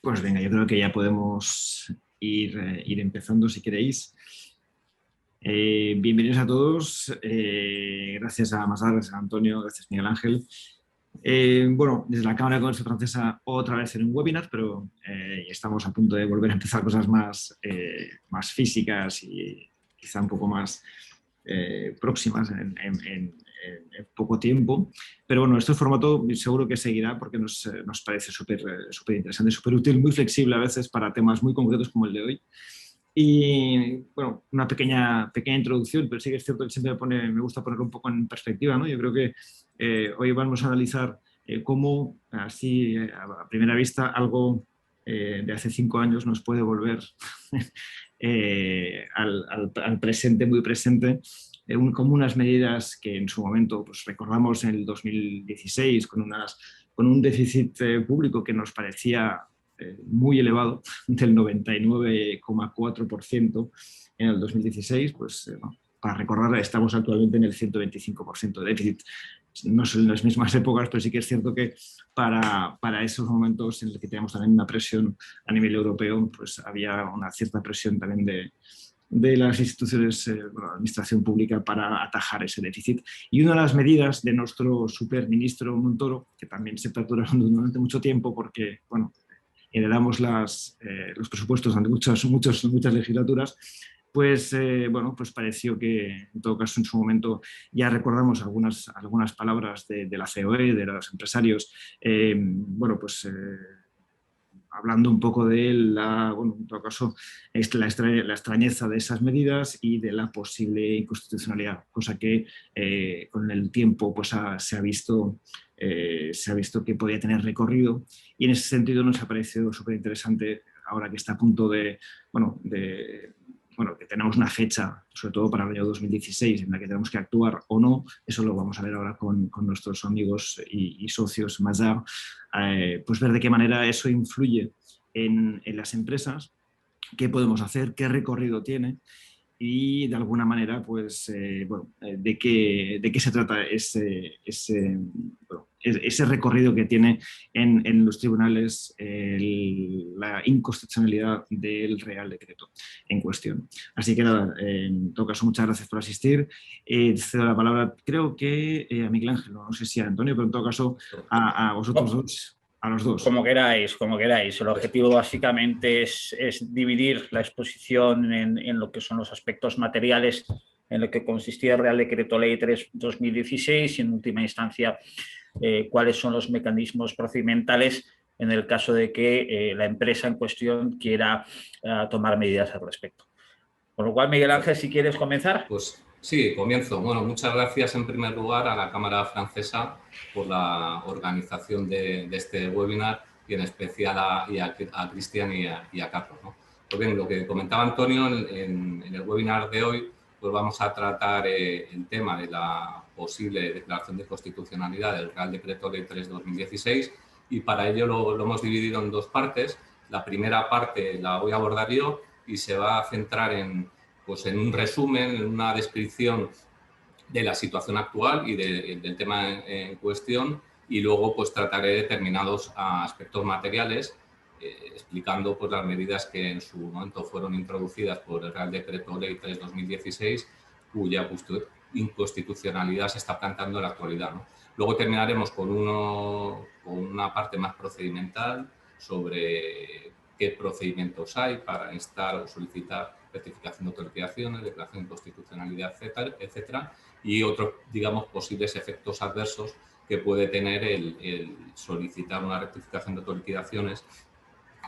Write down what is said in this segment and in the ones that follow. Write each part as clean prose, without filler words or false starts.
Pues venga, yo creo que ya podemos ir empezando si queréis. Bienvenidos a todos. Gracias a Masar, gracias a Antonio, gracias Miguel Ángel. Bueno, desde la Cámara de Comercio Francesa otra vez en un webinar, pero estamos a punto de volver a empezar cosas más físicas y quizá un poco más próximas en poco tiempo. Pero bueno, este formato seguro que seguirá porque nos parece súper interesante, súper útil, muy flexible a veces para temas muy concretos como el de hoy. Y bueno, una pequeña introducción, pero sí que es cierto que siempre me gusta ponerlo un poco en perspectiva, ¿no? Yo creo que hoy vamos a analizar cómo, así a primera vista, algo de hace 5 años nos puede volver al presente, muy presente, como unas medidas que en su momento pues, recordamos en el 2016 con un déficit público que nos parecía muy elevado, del 99,4% en el 2016, pues para recordar, estamos actualmente en el 125% de déficit. No son las mismas épocas, pero sí que es cierto que para esos momentos en los que teníamos también una presión a nivel europeo, pues había una cierta presión también de las instituciones de la administración pública para atajar ese déficit. Y una de las medidas de nuestro superministro Montoro, que también se está durando durante mucho tiempo porque, bueno, heredamos los presupuestos durante muchas legislaturas, pues, bueno, pues pareció que, en todo caso, en su momento ya recordamos algunas palabras de la COE, de los empresarios, bueno, pues hablando un poco de bueno, en todo caso, la extrañeza de esas medidas y de la posible inconstitucionalidad, cosa que con el tiempo pues, se ha visto que podía tener recorrido, y en ese sentido nos ha parecido súper interesante ahora que está a punto bueno, que tenemos una fecha, sobre todo para el año 2016, en la que tenemos que actuar o no. Eso lo vamos a ver ahora con nuestros amigos y socios Mazar, pues ver de qué manera eso influye en las empresas, qué podemos hacer, qué recorrido tiene y de alguna manera, pues, bueno, de qué se trata ese recorrido que tiene en los tribunales la inconstitucionalidad del Real Decreto en cuestión. Así que nada, en todo caso, muchas gracias por asistir. Cedo la palabra, creo que a Miguel Ángel, no sé si a Antonio, pero en todo caso a vosotros dos. A los dos. Como queráis, como queráis. El objetivo básicamente es dividir la exposición en lo que son los aspectos materiales, en lo que consistía el Real Decreto Ley 3/2016 y en última instancia cuáles son los mecanismos procedimentales en el caso de que la empresa en cuestión quiera tomar medidas al respecto. Con lo cual, Miguel Ángel, si quieres comenzar. Pues sí, comienzo. Bueno, muchas gracias en primer lugar a la Cámara Francesa por la organización de este webinar y en especial a Cristian y a Carlos, ¿no? Pues bien, lo que comentaba Antonio en el webinar de hoy, pues vamos a tratar el tema de la posible declaración de constitucionalidad del Real Decreto Ley 3/2016 y para ello lo hemos dividido en dos partes. La primera parte la voy a abordar yo y se va a centrar pues en un resumen, en una descripción de la situación actual y del tema en cuestión, y luego pues trataré determinados aspectos materiales explicando pues las medidas que en su momento fueron introducidas por el Real Decreto Ley 3/2016, cuya inconstitucionalidad se está planteando en la actualidad, ¿no? Luego terminaremos con una parte más procedimental sobre qué procedimientos hay para instar o solicitar rectificación de autorizaciones, declaración de inconstitucionalidad, etcétera, y otros, digamos, posibles efectos adversos que puede tener el solicitar una rectificación de autoliquidaciones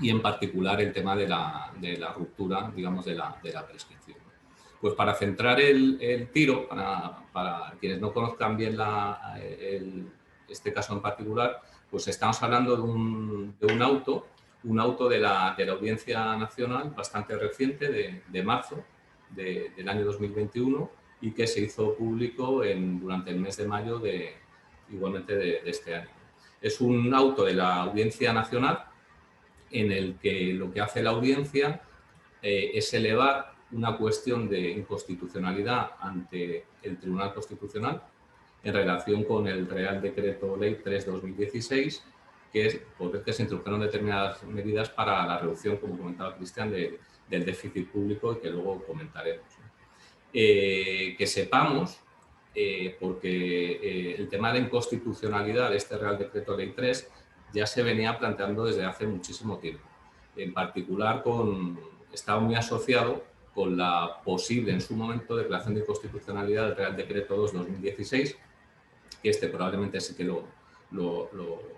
y, en particular, el tema de la ruptura, digamos, de la prescripción. Pues para centrar el tiro, para quienes no conozcan bien este caso en particular, pues estamos hablando de un auto de la Audiencia Nacional bastante reciente, de marzo del año 2021, y que se hizo público durante el mes de mayo igualmente de este año. Es un auto de la Audiencia Nacional en el que lo que hace la audiencia es elevar una cuestión de inconstitucionalidad ante el Tribunal Constitucional en relación con el Real Decreto Ley 3/2016, porque se introdujeron determinadas medidas para la reducción, como comentaba Cristian, del déficit público y que luego comentaremos. Que sepamos, porque el tema de inconstitucionalidad de este Real Decreto Ley 3 ya se venía planteando desde hace muchísimo tiempo. En particular, estaba muy asociado con la posible, en su momento, declaración de inconstitucionalidad del Real Decreto 2/2016, que probablemente sí que lo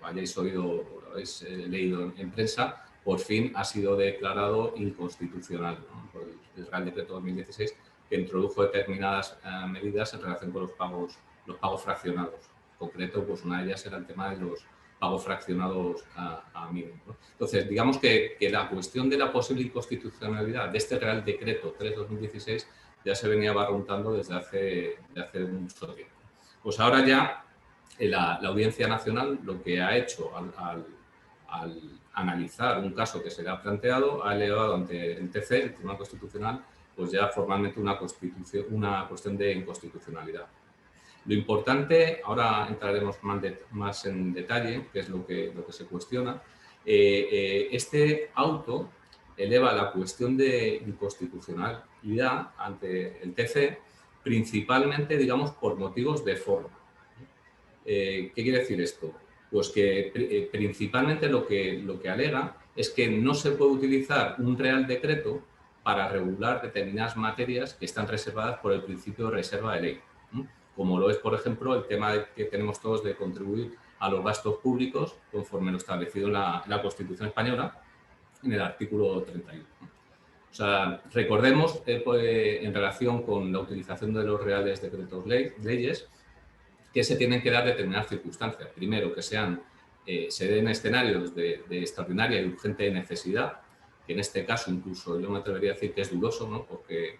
hayáis oído o lo habéis leído en prensa, por fin ha sido declarado inconstitucional, ¿no? Por el Real Decreto 2016, que introdujo determinadas medidas en relación con los pagos fraccionados. En concreto, pues una de ellas era el tema de los pagos fraccionados a mínimo, ¿no? Entonces, digamos que la cuestión de la posible inconstitucionalidad de este Real Decreto 3/2016 ya se venía barruntando desde hace mucho tiempo. Pues ahora ya la Audiencia Nacional lo que ha hecho al analizar un caso que se le ha planteado, ha elevado ante el TC, el Tribunal Constitucional, pues ya formalmente una cuestión de inconstitucionalidad. Lo importante, ahora entraremos más en detalle, que es lo que se cuestiona. Este auto eleva la cuestión de inconstitucionalidad ante el TC, principalmente, digamos, por motivos de forma. ¿Qué quiere decir esto? Pues que principalmente lo que alega es que no se puede utilizar un Real Decreto para regular determinadas materias que están reservadas por el principio de reserva de ley, ¿no? Como lo es, por ejemplo, el tema que tenemos todos de contribuir a los gastos públicos conforme lo establecido en la Constitución española en el artículo 31. O sea, recordemos en relación con la utilización de los reales decretos leyes, que se tienen que dar determinadas circunstancias. Primero, que se den escenarios de extraordinaria y urgente necesidad, que en este caso incluso yo me atrevería a decir que es dudoso, ¿no? Porque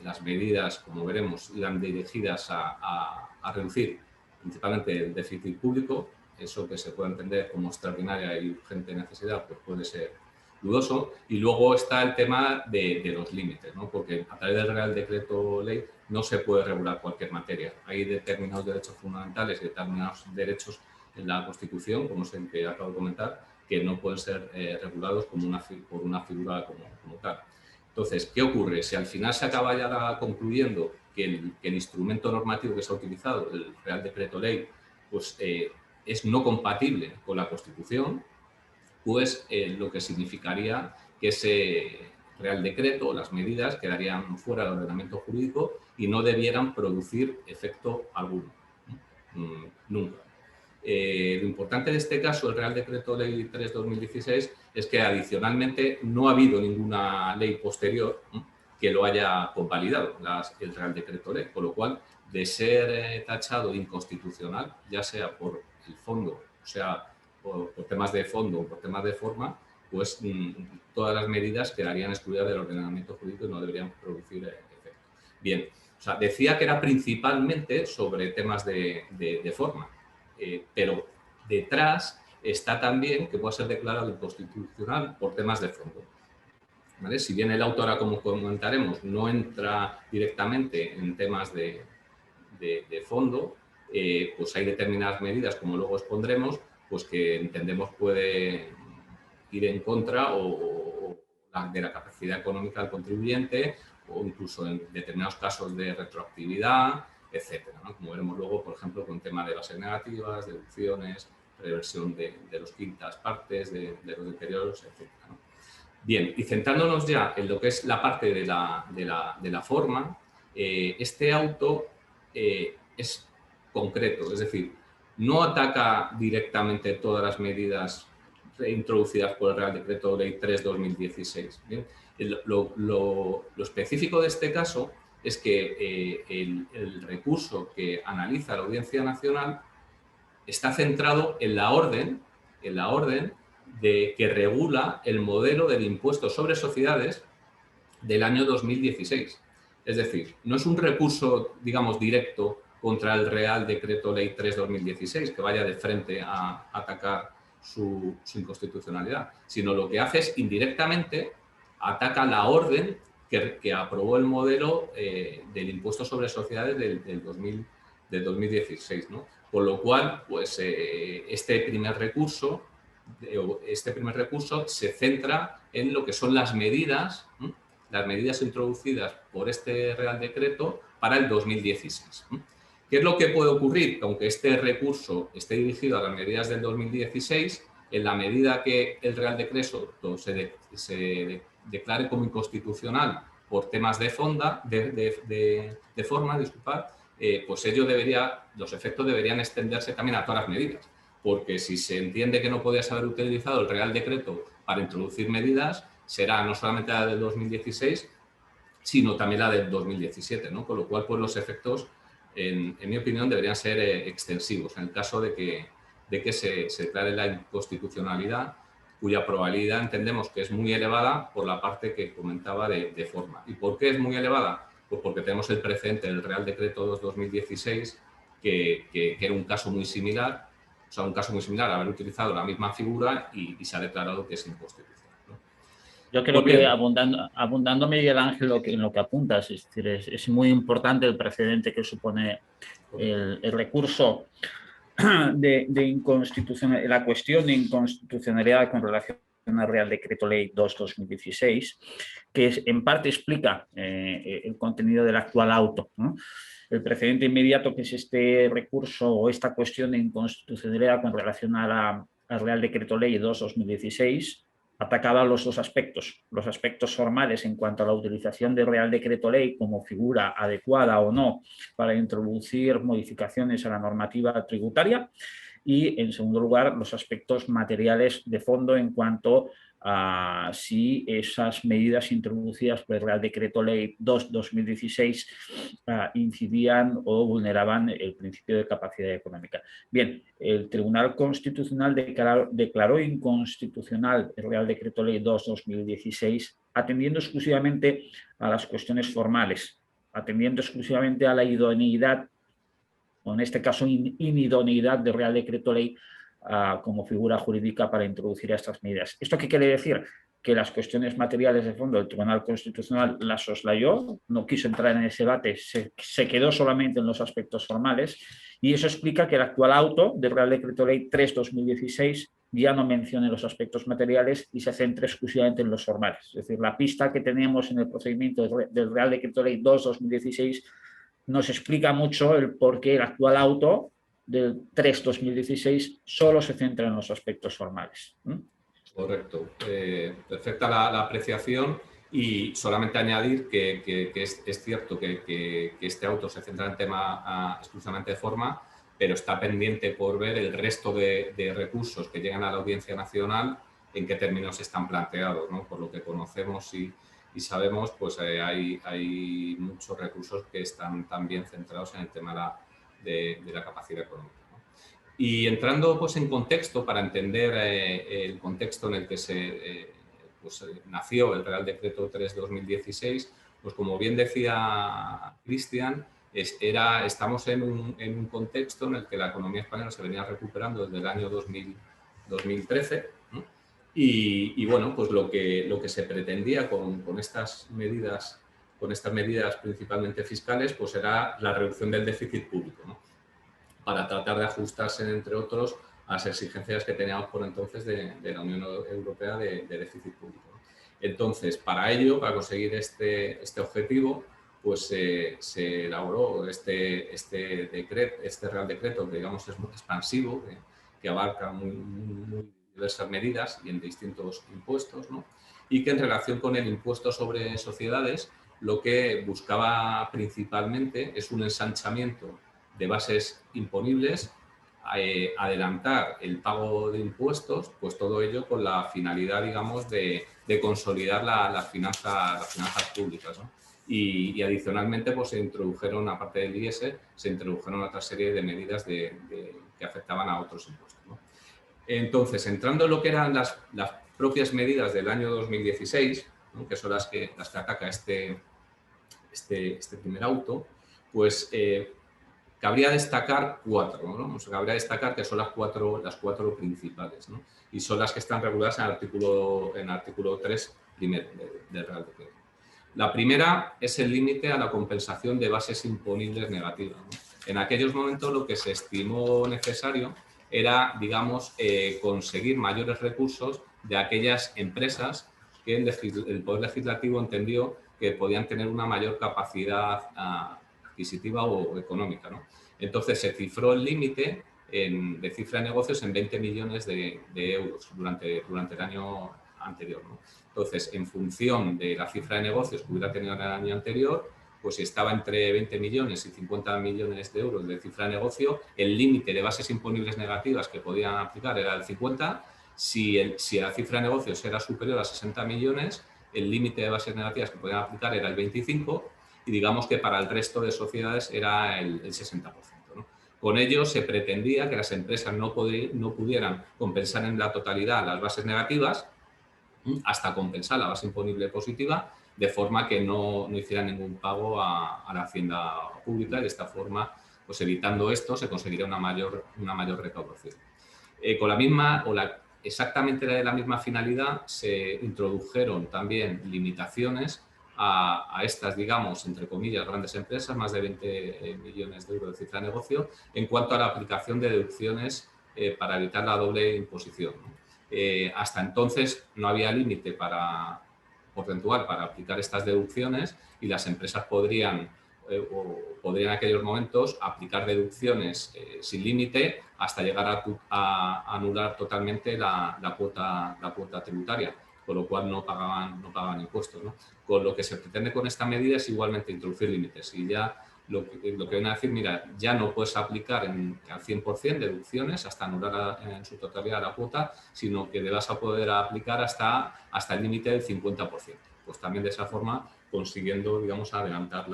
las medidas, como veremos, irán dirigidas a reducir principalmente el déficit público. Eso que se puede entender como extraordinaria y urgente necesidad, pues puede ser dudoso. Y luego está el tema de los límites, ¿no? Porque a través del Real Decreto Ley no se puede regular cualquier materia. Hay determinados derechos fundamentales y determinados derechos en la Constitución, como es el que acabo de comentar, que no pueden ser regulados por una figura como tal. Entonces, ¿qué ocurre? Si al final se acaba ya concluyendo que el instrumento normativo que se ha utilizado, el Real Decreto Ley, pues es no compatible con la Constitución, pues lo que significaría que ese Real Decreto, las medidas, quedarían fuera del ordenamiento jurídico y no debieran producir efecto alguno, nunca. Lo importante de este caso, el Real Decreto Ley 3/2016, es que adicionalmente no ha habido ninguna ley posterior que lo haya convalidado, el Real Decreto Ley, con lo cual, de ser tachado inconstitucional, ya sea por el fondo, o sea, por temas de fondo o por temas de forma, pues todas las medidas quedarían excluidas del ordenamiento jurídico y no deberían producir efecto. Bien, o sea, decía que era principalmente sobre temas de forma. Pero detrás está también que puede ser declarado inconstitucional por temas de fondo, ¿vale? Si bien el autor, ahora como comentaremos, no entra directamente en temas de fondo, pues hay determinadas medidas, como luego expondremos, pues que entendemos puede ir en contra de la capacidad económica del contribuyente o incluso en determinados casos de retroactividad, etcétera, ¿no? Como veremos luego, por ejemplo, con el tema de bases negativas, deducciones, reversión de los quintas partes, de los deterioros, etcétera, ¿no? Bien, y centrándonos ya en lo que es la parte de la forma, este auto es concreto, es decir, no ataca directamente todas las medidas introducidas por el Real Decreto Ley 3/2016. ¿Bien? Lo específico de este caso es que el recurso que analiza la Audiencia Nacional está centrado en la orden que regula el modelo del impuesto sobre sociedades del año 2016. Es decir, no es un recurso, digamos, directo contra el Real Decreto Ley 3/2016, que vaya de frente a atacar su inconstitucionalidad, sino lo que hace es indirectamente ataca la orden que aprobó el modelo del impuesto sobre sociedades del de 2016, ¿no? Con lo cual, pues este primer recurso se centra en lo que son las medidas introducidas por este Real Decreto para el 2016. ¿Qué es lo que puede ocurrir? Aunque este recurso esté dirigido a las medidas del 2016, en la medida que el Real Decreto se declare como inconstitucional por temas de forma, pues los efectos deberían extenderse también a todas las medidas. Porque si se entiende que no podías haber utilizado el Real Decreto para introducir medidas, será no solamente la del 2016, sino también la del 2017, ¿no? Con lo cual, pues los efectos, en mi opinión, deberían ser extensivos en el caso de que se declare la inconstitucionalidad, cuya probabilidad entendemos que es muy elevada por la parte que comentaba de forma. ¿Y por qué es muy elevada? Pues porque tenemos el precedente del Real Decreto 2-2016, que era un caso muy similar, haber utilizado la misma figura y se ha declarado que es inconstitucional, ¿no? Yo creo que abundando Miguel Ángel en lo que apuntas, es decir, es muy importante el precedente que supone el recurso de inconstitucionalidad, la cuestión de inconstitucionalidad con relación al Real Decreto Ley 2-2016, que en parte explica el contenido del actual auto, ¿no? El precedente inmediato, que es este recurso o esta cuestión de inconstitucionalidad con relación al Real Decreto Ley 2-2016, atacaba los dos aspectos. Los aspectos formales en cuanto a la utilización del Real Decreto Ley como figura adecuada o no para introducir modificaciones a la normativa tributaria, y, en segundo lugar, los aspectos materiales de fondo en cuanto a si esas medidas introducidas por el Real Decreto Ley 2-2016 incidían o vulneraban el principio de capacidad económica. Bien, el Tribunal Constitucional declaró inconstitucional el Real Decreto Ley 2-2016 atendiendo exclusivamente a las cuestiones formales, atendiendo exclusivamente a la idoneidad, o en este caso inidoneidad del Real Decreto Ley como figura jurídica para introducir estas medidas. ¿Esto qué quiere decir? Que las cuestiones materiales de fondo del Tribunal Constitucional las soslayó, no quiso entrar en ese debate, se quedó solamente en los aspectos formales, y eso explica que el actual auto del Real Decreto Ley 3-2016 ya no mencione los aspectos materiales y se centre exclusivamente en los formales. Es decir, la pista que tenemos en el procedimiento del Real Decreto Ley 2-2016 nos explica mucho el por qué el actual auto del 3-2016 solo se centra en los aspectos formales. Correcto. Perfecta la apreciación, y solamente añadir que es cierto que este auto se centra en tema exclusivamente de forma, pero está pendiente por ver el resto de recursos que llegan a la Audiencia Nacional en qué términos están planteados, ¿no? Por lo que conocemos y sabemos, pues hay muchos recursos que están también centrados en el tema de la capacidad económica, ¿no? Y entrando pues en contexto, para entender el contexto en el que nació el Real Decreto 3-2016, pues como bien decía Cristian, estamos en un contexto en el que la economía española se venía recuperando desde el año 2013, ¿no? Y bueno, pues lo que se pretendía con estas medidas principalmente fiscales, pues era la reducción del déficit público, ¿no? Para tratar de ajustarse, entre otros, a las exigencias que teníamos por entonces de la Unión Europea de déficit público, ¿no? Entonces, para conseguir este objetivo, pues se elaboró este Real Decreto, que digamos es muy expansivo, que abarca muy diversas medidas y en distintos impuestos, ¿no? Y que en relación con el impuesto sobre sociedades, lo que buscaba principalmente es un ensanchamiento de bases imponibles, adelantar el pago de impuestos, pues todo ello con la finalidad, digamos, de consolidar las finanzas públicas, ¿no? Y adicionalmente, pues se introdujeron, aparte del IES, se introdujeron otra serie de medidas que afectaban a otros impuestos, ¿no? Entonces, entrando en lo que eran las propias medidas del año 2016, ¿no? Que son las que ataca este primer auto, pues cabría destacar cuatro, ¿no? Cabría destacar que son las cuatro principales, ¿no? Y son las que están reguladas en artículo 3 primero del Real Decreto. La primera es el límite a la compensación de bases imponibles negativas, ¿no? En aquellos momentos lo que se estimó necesario era, digamos, conseguir mayores recursos de aquellas empresas que el Poder Legislativo entendió que podían tener una mayor capacidad adquisitiva o económica, ¿no? Entonces se cifró el límite de cifra de negocios en 20 millones de euros durante el año anterior, ¿no? Entonces, en función de la cifra de negocios que hubiera tenido en el año anterior, pues si estaba entre 20 millones y 50 millones de euros de cifra de negocio, el límite de bases imponibles negativas que podían aplicar era el 50. Si la cifra de negocios era superior a 60 millones, el límite de bases negativas que podían aplicar era el 25, y digamos que para el resto de sociedades era el 60%, ¿no? Con ello se pretendía que las empresas no pudieran compensar en la totalidad las bases negativas hasta compensar la base imponible positiva, de forma que no hicieran ningún pago a la hacienda pública, y de esta forma, pues evitando esto, se conseguiría una mayor recaudación. Con la misma exactamente la misma finalidad, se introdujeron también limitaciones a estas, digamos, entre comillas, grandes empresas, más de 20 millones de euros de cifra de negocio, en cuanto a la aplicación de deducciones para evitar la doble imposición, ¿no? Hasta entonces no había límite porcentual para aplicar estas deducciones, y las empresas podrían en aquellos momentos aplicar deducciones sin límite hasta llegar a anular totalmente la cuota tributaria, con lo cual no pagaban impuestos, ¿no? Con lo que se pretende con esta medida es igualmente introducir límites, y ya lo que viene a decir, mira, ya no puedes aplicar al 100% deducciones hasta anular en su totalidad la cuota, sino que le vas a poder aplicar hasta el límite del 50%. Pues también de esa forma consiguiendo, digamos, adelantar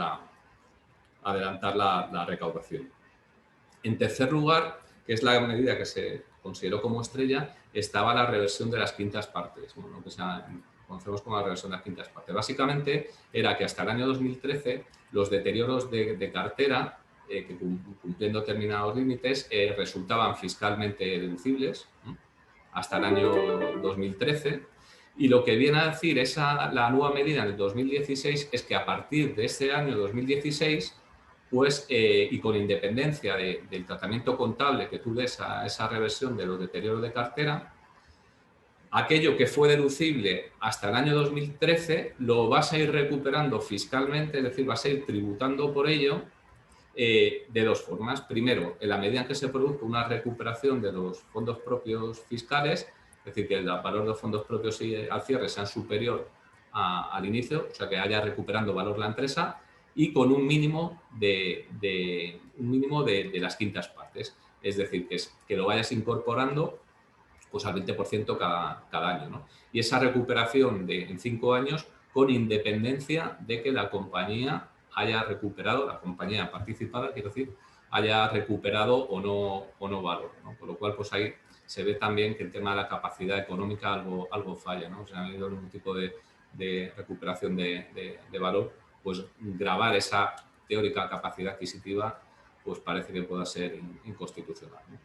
la recaudación. En tercer lugar, que es la medida que se consideró como estrella, estaba la reversión de las quintas partes, bueno, lo que conocemos como la reversión de las quintas partes. Básicamente era que hasta el año 2013 los deterioros de cartera, que cumpliendo determinados límites, resultaban fiscalmente deducibles, ¿no?, hasta el año 2013. Y lo que viene a decir la nueva medida en el 2016 es que a partir de este año 2016, pues, y con independencia del tratamiento contable que tú des a esa reversión de los deterioros de cartera, aquello que fue deducible hasta el año 2013 lo vas a ir recuperando fiscalmente, es decir, vas a ir tributando por ello de dos formas. Primero, en la medida en que se produzca una recuperación de los fondos propios fiscales, es decir, que el valor de los fondos propios al cierre sea superior al inicio, o sea, que haya recuperando valor la empresa, y con un mínimo de las quintas partes. Es decir, que lo vayas incorporando pues al 20% cada año, ¿no? Y esa recuperación en 5 años, con independencia de que la compañía haya recuperado, la compañía participada, quiero decir, haya recuperado o no valor, ¿no? Con lo cual, pues ahí se ve también que el tema de la capacidad económica algo falla, ¿no? O sea, ha habido algún tipo de recuperación de valor, pues gravar esa teórica capacidad adquisitiva, pues parece que pueda ser inconstitucional, ¿no?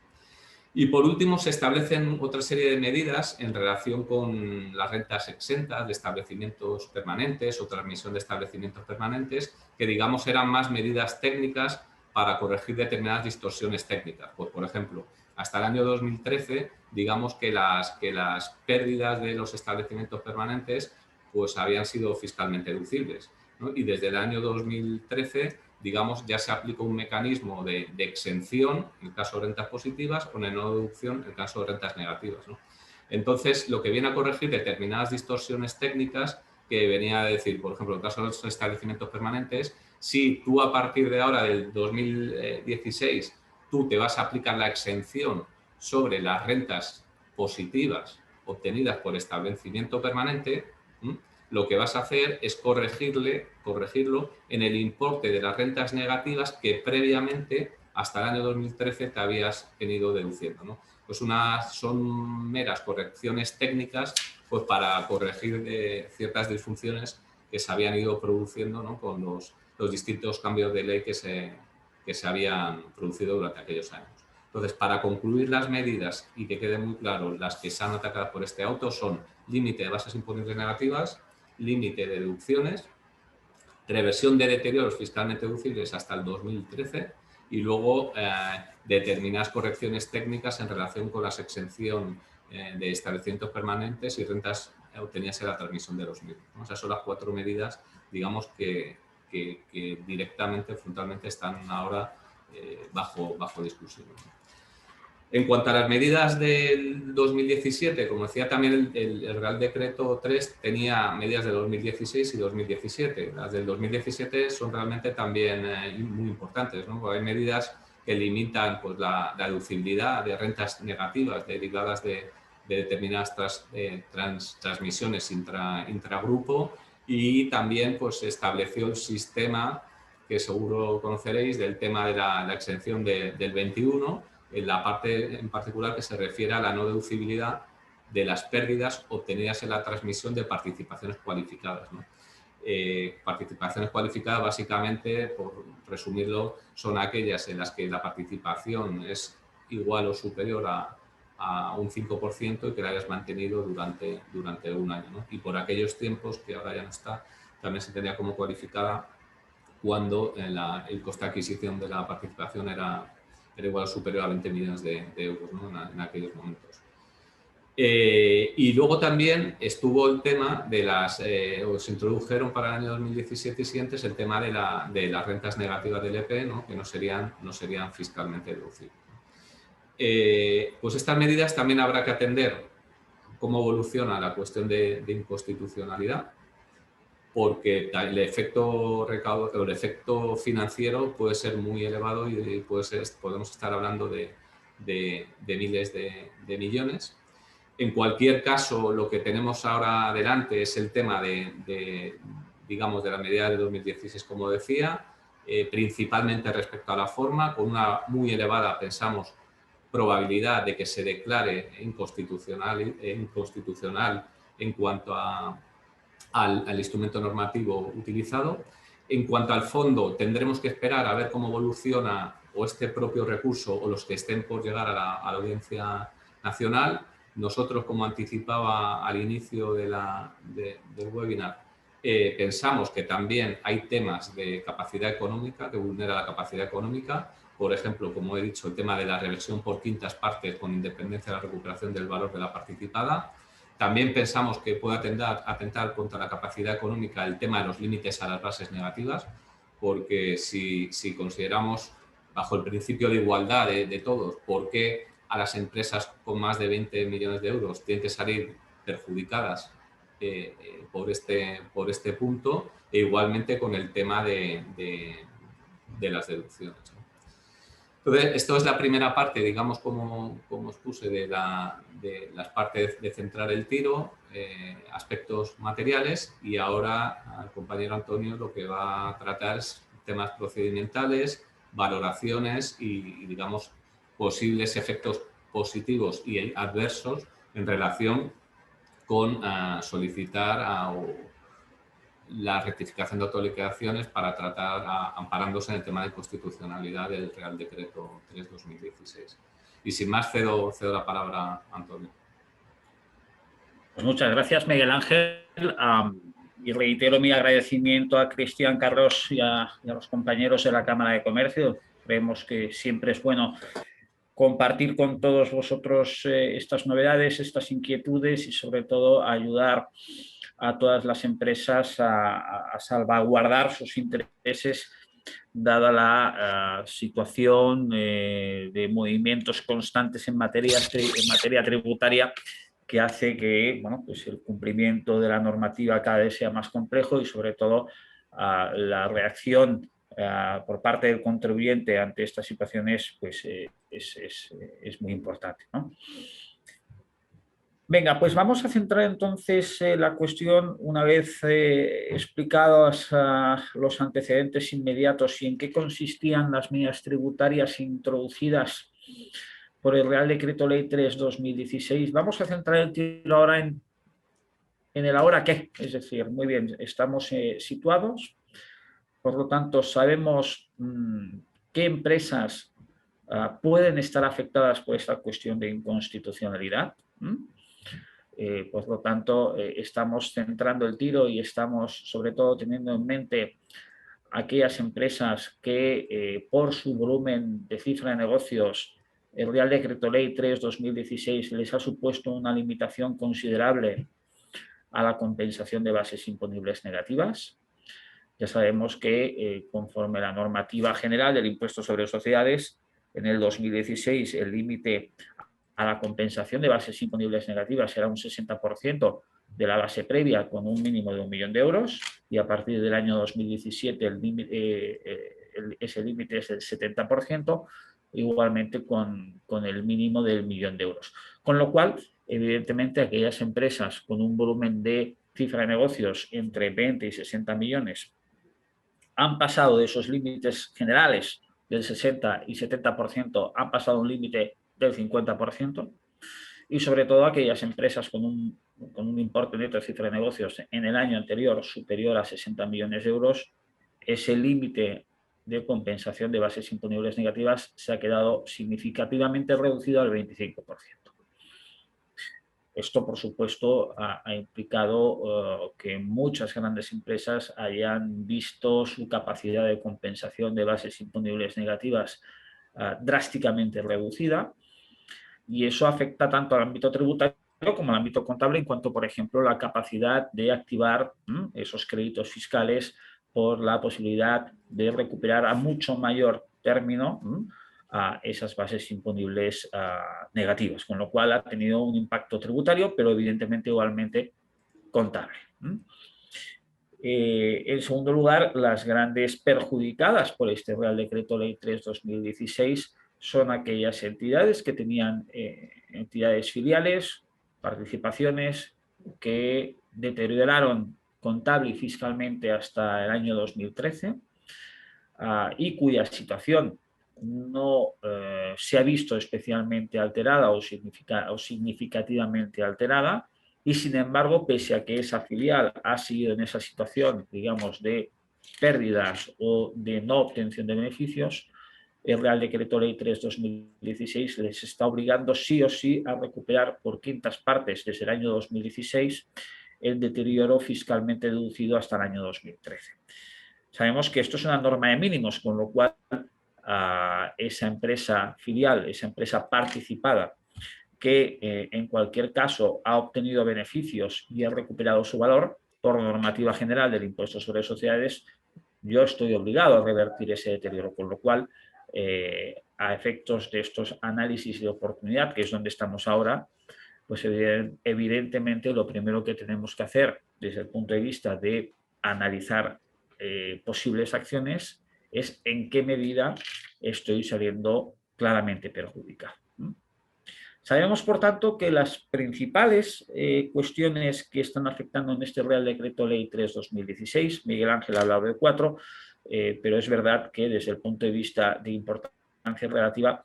Y por último, se establecen otra serie de medidas en relación con las rentas exentas de establecimientos permanentes o transmisión de establecimientos permanentes, que digamos eran más medidas técnicas para corregir determinadas distorsiones técnicas. Pues, por ejemplo, hasta el año 2013, digamos que las pérdidas de los establecimientos permanentes pues habían sido fiscalmente deducibles, ¿no? Y desde el año 2013, digamos, ya se aplica un mecanismo de exención en el caso de rentas positivas o de no deducción en el caso de rentas negativas, ¿no? Entonces, lo que viene a corregir determinadas distorsiones técnicas que venía a decir, por ejemplo, en el caso de los establecimientos permanentes, si tú a partir de ahora del 2016 tú te vas a aplicar la exención sobre las rentas positivas obtenidas por establecimiento permanente, lo que vas a hacer es corregirlo en el importe de las rentas negativas que previamente, hasta el año 2013, te habías venido deduciendo, ¿no? Pues son meras correcciones técnicas, pues para corregir ciertas disfunciones que se habían ido produciendo, ¿no?, con los distintos cambios de ley que se habían producido durante aquellos años. Entonces, para concluir las medidas y que quede muy claro, las que se han atacado por este auto son límite de bases imponibles negativas, límite de deducciones, reversión de deterioros fiscalmente deducibles hasta el 2013 y luego determinadas correcciones técnicas en relación con la exención de establecimientos permanentes y rentas obtenidas en la transmisión de los mismos, ¿no? Esas son las 4 medidas, digamos, que directamente, frontalmente están ahora bajo discusión. En cuanto a las medidas del 2017, como decía también el Real Decreto 3 tenía medidas de 2016 y 2017. Las del 2017 son realmente también muy importantes, ¿no? Porque hay medidas que limitan pues, la deducibilidad de rentas negativas derivadas de determinadas transmisiones intragrupo, y también pues, estableció el sistema que seguro conoceréis del tema de la exención del 21, en la parte en particular que se refiere a la no deducibilidad de las pérdidas obtenidas en la transmisión de participaciones cualificadas, ¿no? Participaciones cualificadas, básicamente, por resumirlo, son aquellas en las que la participación es igual o superior a un 5% y que la hayas mantenido durante un año, ¿no? Y por aquellos tiempos, que ahora ya no está, también se tenía como cualificada cuando el coste de adquisición de la participación era igual o superior a 20 millones de euros, ¿no? en aquellos momentos. Y luego también estuvo el tema de o se introdujeron para el año 2017 y siguientes el tema de las rentas negativas del EP, ¿no? Que no serían fiscalmente deducibles. Pues estas medidas también habrá que atender cómo evoluciona la cuestión de inconstitucionalidad, porque el efecto recaudatorio, el efecto financiero puede ser muy elevado y podemos estar hablando de miles de millones. En cualquier caso, lo que tenemos ahora adelante es el tema digamos, de la medida de 2016, como decía, principalmente respecto a la forma, con una muy elevada, pensamos, probabilidad de que se declare inconstitucional en cuanto al instrumento normativo utilizado. En cuanto al fondo, tendremos que esperar a ver cómo evoluciona o este propio recurso o los que estén por llegar a la Audiencia Nacional. Nosotros, como anticipaba al inicio del webinar, pensamos que también hay temas de capacidad económica, que vulnera la capacidad económica. Por ejemplo, como he dicho, el tema de la reversión por quintas partes con independencia de la recuperación del valor de la participada. También pensamos que puede atentar contra la capacidad económica el tema de los límites a las bases negativas, porque si consideramos, bajo el principio de igualdad de todos, por qué a las empresas con más de 20 millones de euros tienen que salir perjudicadas por este punto, e igualmente con el tema de las deducciones, ¿no? Entonces, esto es la primera parte, digamos, como os puse, de las partes de centrar el tiro, aspectos materiales, y ahora al compañero Antonio lo que va a tratar es temas procedimentales, valoraciones y digamos, posibles efectos positivos y adversos en relación con solicitar la rectificación de autoliquidaciones para tratar, amparándose en el tema de constitucionalidad del Real Decreto 3/2016. Y sin más, cedo la palabra a Antonio. Pues muchas gracias, Miguel Ángel. Y reitero mi agradecimiento a Cristian, Carlos y a los compañeros de la Cámara de Comercio. Creemos que siempre es bueno compartir con todos vosotros estas novedades, estas inquietudes y sobre todo ayudar a todas las empresas a salvaguardar sus intereses dada la situación de movimientos constantes en materia tributaria, que hace que pues el cumplimiento de la normativa cada vez sea más complejo y sobre todo la reacción por parte del contribuyente ante estas situaciones pues, es muy importante, ¿no? Venga, pues vamos a centrar entonces la cuestión una vez explicados los antecedentes inmediatos y en qué consistían las medidas tributarias introducidas por el Real Decreto Ley 3/2016. Vamos a centrar el tiro ahora en el ahora qué, es decir, muy bien, estamos situados, por lo tanto sabemos qué empresas pueden estar afectadas por esta cuestión de inconstitucionalidad. Por lo tanto, estamos centrando el tiro y estamos sobre todo teniendo en mente aquellas empresas que por su volumen de cifra de negocios el Real Decreto Ley 3/2016 les ha supuesto una limitación considerable a la compensación de bases imponibles negativas. Ya sabemos que conforme la normativa general del impuesto sobre sociedades, en el 2016 el límite a la compensación de bases imponibles negativas era un 60% de la base previa con un mínimo de 1 millón de euros, y a partir del año 2017 ese límite es el 70%, igualmente con el mínimo del 1 millón de euros. Con lo cual, evidentemente, aquellas empresas con un volumen de cifra de negocios entre 20 y 60 millones han pasado de esos límites generales del 60 y 70%, han pasado a un límite del 50%, y sobre todo aquellas empresas con un importe neto de cifra de negocios en el año anterior superior a 60 millones de euros, ese límite de compensación de bases imponibles negativas se ha quedado significativamente reducido al 25%. Esto, por supuesto, ha implicado que muchas grandes empresas hayan visto su capacidad de compensación de bases imponibles negativas drásticamente reducida, y eso afecta tanto al ámbito tributario como al ámbito contable en cuanto, por ejemplo, la capacidad de activar esos créditos fiscales por la posibilidad de recuperar a mucho mayor término a esas bases imponibles negativas, con lo cual ha tenido un impacto tributario, pero evidentemente igualmente contable. En segundo lugar, las grandes perjudicadas por este Real Decreto Ley 3/2016 son aquellas entidades que tenían entidades filiales, participaciones, que deterioraron contable y fiscalmente hasta el año 2013 y cuya situación no se ha visto especialmente alterada o significativamente alterada, y sin embargo, pese a que esa filial ha seguido en esa situación, digamos, de pérdidas o de no obtención de beneficios, el Real Decreto Ley 3/2016 les está obligando sí o sí a recuperar por quintas partes desde el año 2016 el deterioro fiscalmente deducido hasta el año 2013. Sabemos que esto es una norma de mínimos, con lo cual esa empresa filial, esa empresa participada, que en cualquier caso ha obtenido beneficios y ha recuperado su valor por normativa general del impuesto sobre sociedades, yo estoy obligado a revertir ese deterioro, con lo cual a efectos de estos análisis de oportunidad, que es donde estamos ahora, pues evidentemente lo primero que tenemos que hacer desde el punto de vista de analizar posibles acciones es en qué medida estoy saliendo claramente perjudicado. Sabemos, por tanto, que las principales cuestiones que están afectando en este Real Decreto Ley 3/2016, Miguel Ángel ha hablado de 4, pero es verdad que desde el punto de vista de importancia relativa,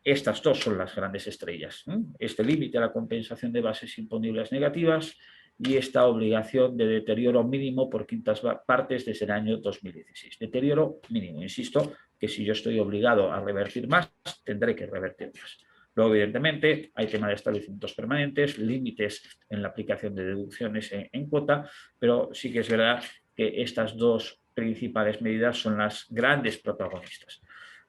estas dos son las grandes estrellas. Este límite a la compensación de bases imponibles negativas y esta obligación de deterioro mínimo por quintas partes desde el año 2016. Deterioro mínimo, insisto, que si yo estoy obligado a revertir más, tendré que revertir más. Luego, evidentemente, hay tema de establecimientos permanentes, límites en la aplicación de deducciones en cuota, pero sí que es verdad que estas dos principales medidas son las grandes protagonistas.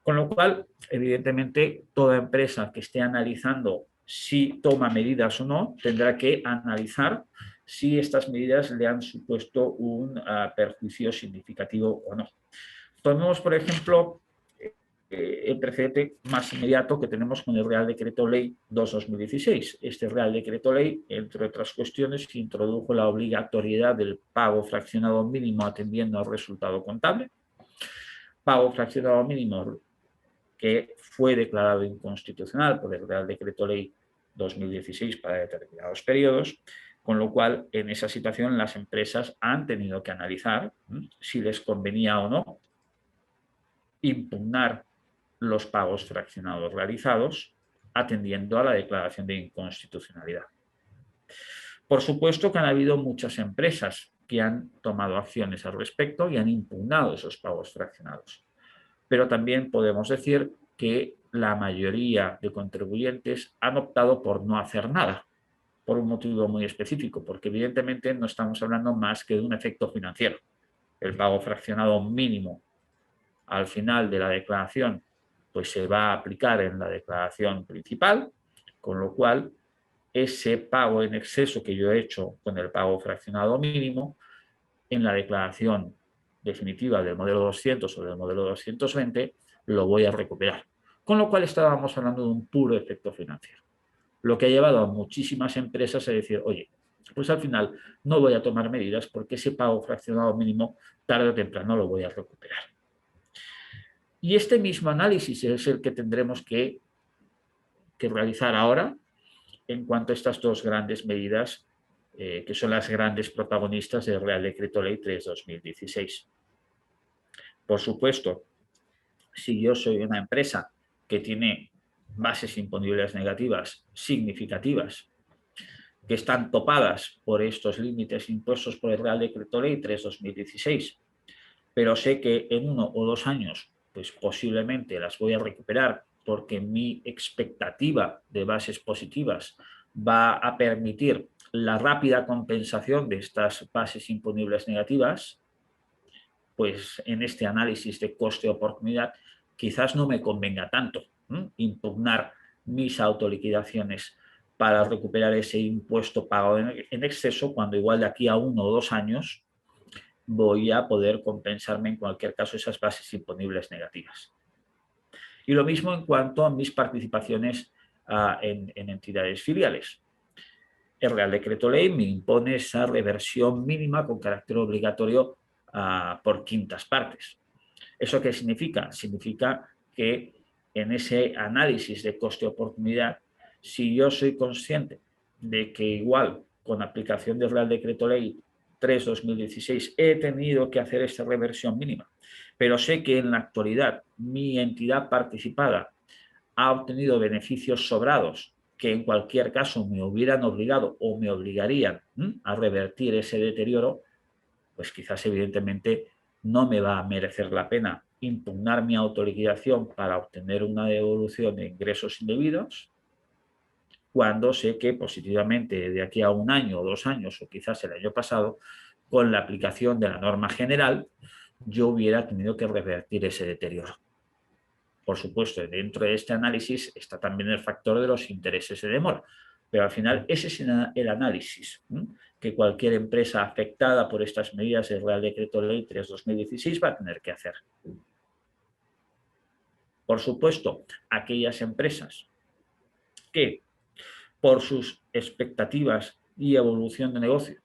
Con lo cual, evidentemente, toda empresa que esté analizando si toma medidas o no, tendrá que analizar si estas medidas le han supuesto un perjuicio significativo o no. Tomemos, por ejemplo, el precedente más inmediato que tenemos con el Real Decreto Ley 2/2016. Este Real Decreto Ley, entre otras cuestiones, introdujo la obligatoriedad del pago fraccionado mínimo atendiendo al resultado contable. Pago fraccionado mínimo que fue declarado inconstitucional por el Real Decreto Ley 2016 para determinados periodos, con lo cual en esa situación las empresas han tenido que analizar si les convenía o no impugnar los pagos fraccionados realizados atendiendo a la declaración de inconstitucionalidad. Por supuesto que han habido muchas empresas que han tomado acciones al respecto y han impugnado esos pagos fraccionados. Pero también podemos decir que la mayoría de contribuyentes han optado por no hacer nada, por un motivo muy específico, porque evidentemente no estamos hablando más que de un efecto financiero. el pago fraccionado mínimo al final de la declaración pues se va a aplicar en la declaración principal, con lo cual ese pago en exceso que yo he hecho con el pago fraccionado mínimo en la declaración definitiva del modelo 200 o del modelo 220 lo voy a recuperar. Con lo cual estábamos hablando de un puro efecto financiero. Lo que ha llevado a muchísimas empresas a decir, oye, pues al final no voy a tomar medidas porque ese pago fraccionado mínimo tarde o temprano lo voy a recuperar. Y este mismo análisis es el que tendremos que realizar ahora en cuanto a estas dos grandes medidas que son las grandes protagonistas del Real Decreto Ley 3/2016. Por supuesto, si yo soy una empresa que tiene bases imponibles negativas significativas, que están topadas por estos límites impuestos por el Real Decreto Ley 3/2016, pero sé que en 1 o 2 años pues posiblemente las voy a recuperar porque mi expectativa de bases positivas va a permitir la rápida compensación de estas bases imponibles negativas, pues en este análisis de coste-oportunidad quizás no me convenga tanto impugnar mis autoliquidaciones para recuperar ese impuesto pagado en exceso, cuando igual de aquí a 1 o 2 años voy a poder compensarme en cualquier caso esas bases imponibles negativas. Y lo mismo en cuanto a mis participaciones en entidades filiales. El Real Decreto Ley me impone esa reversión mínima con carácter obligatorio por quintas partes. ¿Eso qué significa? Significa que en ese análisis de coste-oportunidad, si yo soy consciente de que igual con aplicación del Real Decreto Ley 3/2016 he tenido que hacer esta reversión mínima, pero sé que en la actualidad mi entidad participada ha obtenido beneficios sobrados que en cualquier caso me hubieran obligado o me obligarían a revertir ese deterioro, pues quizás evidentemente no me va a merecer la pena impugnar mi autoliquidación para obtener una devolución de ingresos indebidos, cuando sé que positivamente de aquí a 1 año o 2 años o quizás el año pasado, con la aplicación de la norma general, yo hubiera tenido que revertir ese deterioro. Por supuesto, dentro de este análisis está también el factor de los intereses de demora, pero al final ese es el análisis que cualquier empresa afectada por estas medidas del Real Decreto Ley 3/2016 va a tener que hacer. Por supuesto, aquellas empresas que por sus expectativas y evolución de negocio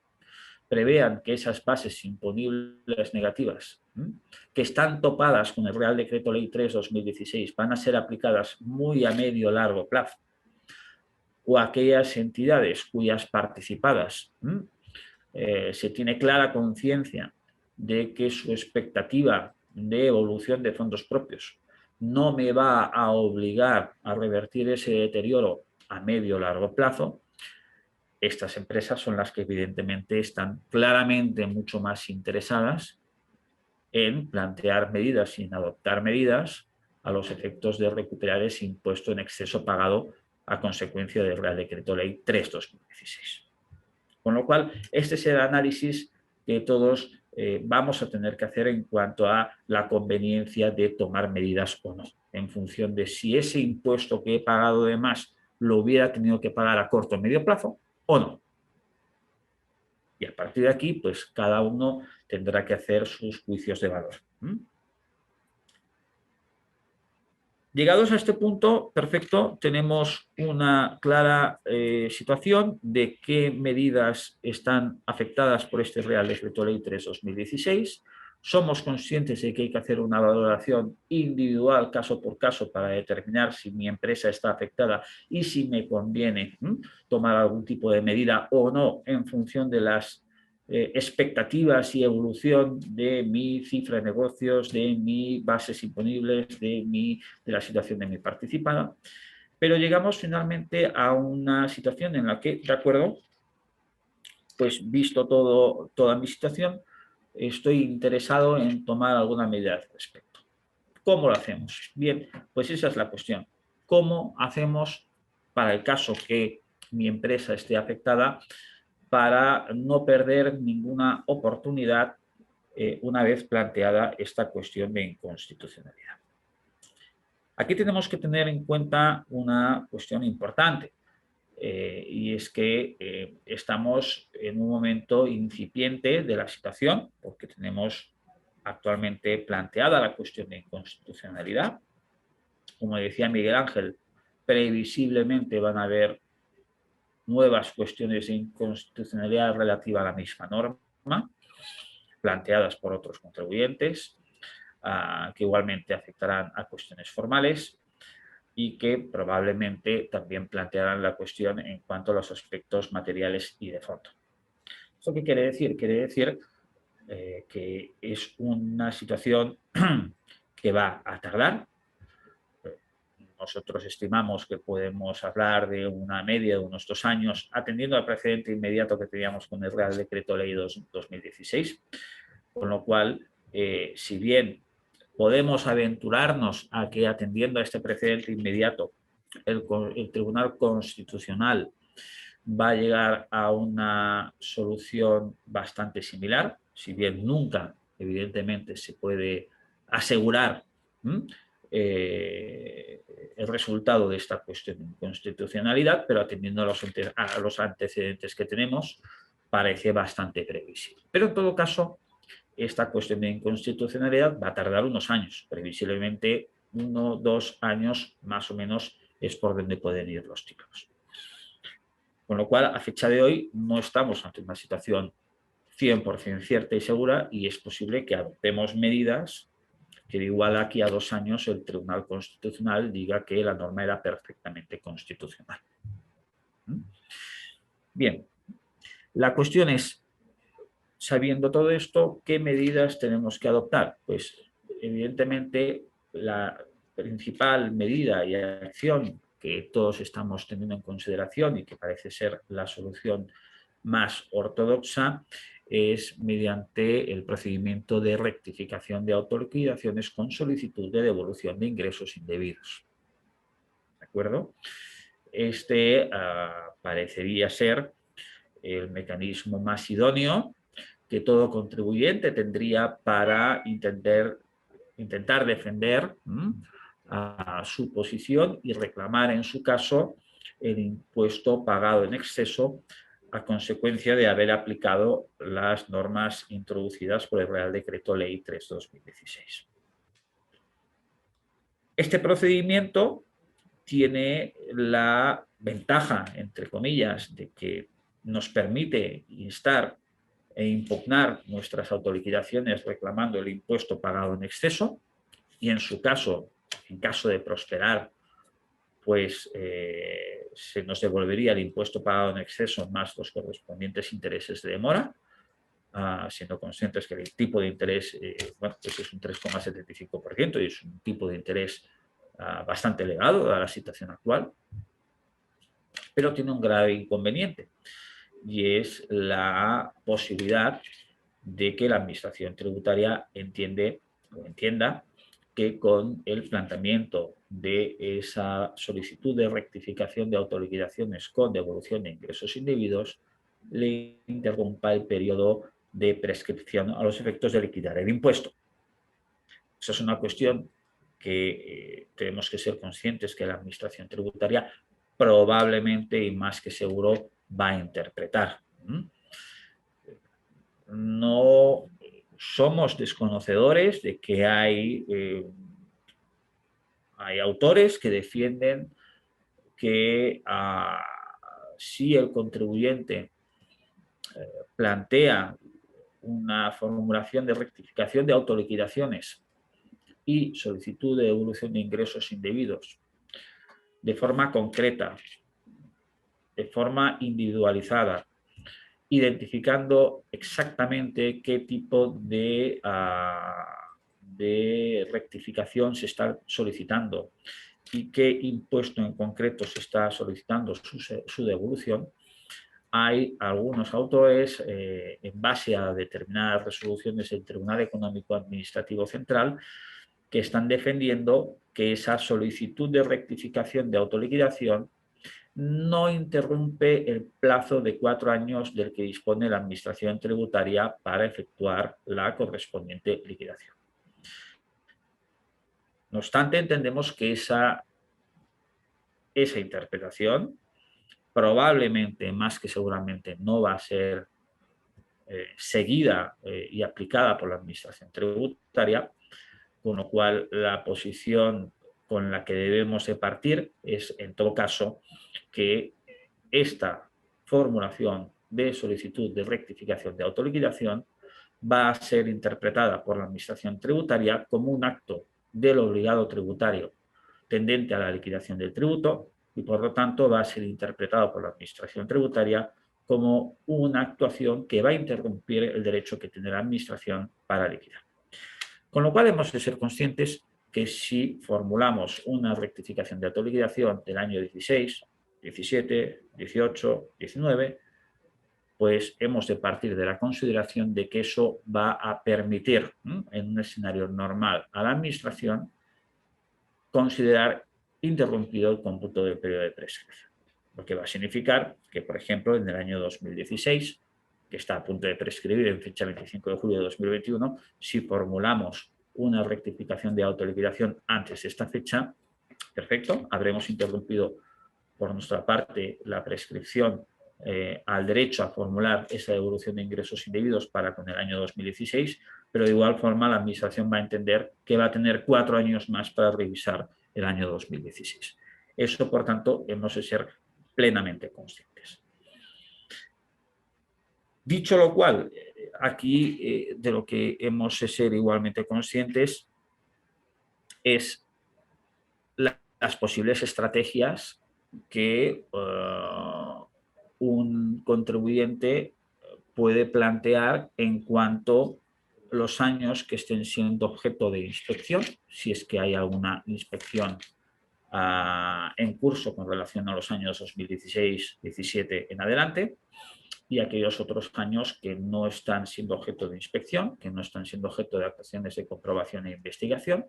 prevean que esas bases imponibles negativas que están topadas con el Real Decreto Ley 3/2016 van a ser aplicadas muy a medio o largo plazo, o aquellas entidades cuyas participadas se tiene clara conciencia de que su expectativa de evolución de fondos propios no me va a obligar a revertir ese deterioro a medio o largo plazo, estas empresas son las que evidentemente están claramente mucho más interesadas en plantear medidas y en adoptar medidas a los efectos de recuperar ese impuesto en exceso pagado a consecuencia del Real Decreto Ley 3/2016. Con lo cual, este es el análisis que todos vamos a tener que hacer en cuanto a la conveniencia de tomar medidas o no, en función de si ese impuesto que he pagado de más lo hubiera tenido que pagar a corto o medio plazo o no. Y a partir de aquí, pues cada uno tendrá que hacer sus juicios de valor. Llegados a este punto, perfecto, tenemos una clara situación de qué medidas están afectadas por este Real Decreto Ley 3/2016. Somos conscientes de que hay que hacer una valoración individual, caso por caso, para determinar si mi empresa está afectada y si me conviene tomar algún tipo de medida o no en función de las expectativas y evolución de mi cifra de negocios, de mis bases imponibles, de la situación de mi participada. Pero llegamos finalmente a una situación en la que, de acuerdo, pues visto toda mi situación, estoy interesado en tomar alguna medida al respecto. ¿Cómo lo hacemos? Bien, pues esa es la cuestión. ¿Cómo hacemos para el caso que mi empresa esté afectada para no perder ninguna oportunidad una vez planteada esta cuestión de inconstitucionalidad. Aquí tenemos que tener en cuenta una cuestión importante, y es que estamos en un momento incipiente de la situación, porque tenemos actualmente planteada la cuestión de inconstitucionalidad. Como decía Miguel Ángel, previsiblemente van a haber nuevas cuestiones de inconstitucionalidad relativa a la misma norma, planteadas por otros contribuyentes, que igualmente afectarán a cuestiones formales y que probablemente también plantearán la cuestión en cuanto a los aspectos materiales y de fondo. ¿Esto qué quiere decir? Quiere decir que es una situación que va a tardar. Nosotros estimamos que podemos hablar de una media de unos 2 años, atendiendo al precedente inmediato que teníamos con el Real Decreto Ley 2016, con lo cual, si bien podemos aventurarnos a que, atendiendo a este precedente inmediato, el Tribunal Constitucional va a llegar a una solución bastante similar, si bien nunca, evidentemente, se puede asegurar el resultado de esta cuestión de inconstitucionalidad, pero atendiendo a los antecedentes que tenemos, parece bastante previsible. Pero en todo caso, esta cuestión de inconstitucionalidad va a tardar unos años, previsiblemente 1 o 2 años más o menos es por donde pueden ir los tiros. Con lo cual, a fecha de hoy, no estamos ante una situación 100% cierta y segura, y es posible que adoptemos medidas que de igual aquí a 2 años el Tribunal Constitucional diga que la norma era perfectamente constitucional. Bien, la cuestión es, sabiendo todo esto, ¿qué medidas tenemos que adoptar? Pues evidentemente la principal medida y acción que todos estamos teniendo en consideración y que parece ser la solución más ortodoxa es mediante el procedimiento de rectificación de autoliquidaciones con solicitud de devolución de ingresos indebidos. ¿De acuerdo? Este parecería ser el mecanismo más idóneo que todo contribuyente tendría para intentar defender su posición y reclamar, en su caso, el impuesto pagado en exceso a consecuencia de haber aplicado las normas introducidas por el Real Decreto Ley 3/2016. Este procedimiento tiene la ventaja, entre comillas, de que nos permite instar e impugnar nuestras autoliquidaciones reclamando el impuesto pagado en exceso, y en su caso, en caso de prosperar, pues se nos devolvería el impuesto pagado en exceso más los correspondientes intereses de demora, siendo conscientes que el tipo de interés bueno, pues es un 3,75% y es un tipo de interés bastante elevado a la situación actual, pero tiene un grave inconveniente, y es la posibilidad de que la Administración tributaria entienda que con el planteamiento de esa solicitud de rectificación de autoliquidaciones con devolución de ingresos indebidos le interrumpa el periodo de prescripción a los efectos de liquidar el impuesto. Esa es una cuestión que tenemos que ser conscientes que la Administración tributaria probablemente y más que seguro va a interpretar. No somos desconocedores de que hay autores que defienden que si el contribuyente plantea una formulación de rectificación de autoliquidaciones y solicitud de devolución de ingresos indebidos de forma concreta, de forma individualizada, identificando exactamente qué tipo de rectificación se está solicitando y qué impuesto en concreto se está solicitando su devolución, hay algunos autores, en base a determinadas resoluciones del Tribunal Económico Administrativo Central, que están defendiendo que esa solicitud de rectificación de autoliquidación no interrumpe el plazo de 4 años del que dispone la Administración tributaria para efectuar la correspondiente liquidación. No obstante, entendemos que esa interpretación probablemente, más que seguramente, no va a ser seguida y aplicada por la Administración tributaria, con lo cual la posición con la que debemos de partir es, en todo caso, que esta formulación de solicitud de rectificación de autoliquidación va a ser interpretada por la Administración tributaria como un acto del obligado tributario tendente a la liquidación del tributo y, por lo tanto, va a ser interpretado por la Administración tributaria como una actuación que va a interrumpir el derecho que tiene la Administración para liquidar. Con lo cual hemos de ser conscientes que si formulamos una rectificación de autoliquidación del año 16, 17, 18, 19, pues hemos de partir de la consideración de que eso va a permitir, en un escenario normal, a la Administración considerar interrumpido el cómputo del periodo de prescripción. Lo que va a significar que, por ejemplo, en el año 2016, que está a punto de prescribir en fecha 25 de julio de 2021, si formulamos una rectificación de autoliquidación antes de esta fecha, perfecto, habremos interrumpido por nuestra parte la prescripción al derecho a formular esa devolución de ingresos indebidos para con el año 2016, pero de igual forma la Administración va a entender que va a tener 4 años más para revisar el año 2016. Eso, por tanto, hemos de ser plenamente conscientes. Dicho lo cual, aquí de lo que hemos de ser igualmente conscientes es las posibles estrategias que un contribuyente puede plantear en cuanto a los años que estén siendo objeto de inspección, si es que hay alguna inspección en curso con relación a los años 2016, 17 en adelante, y aquellos otros años que no están siendo objeto de inspección, que no están siendo objeto de actuaciones de comprobación e investigación,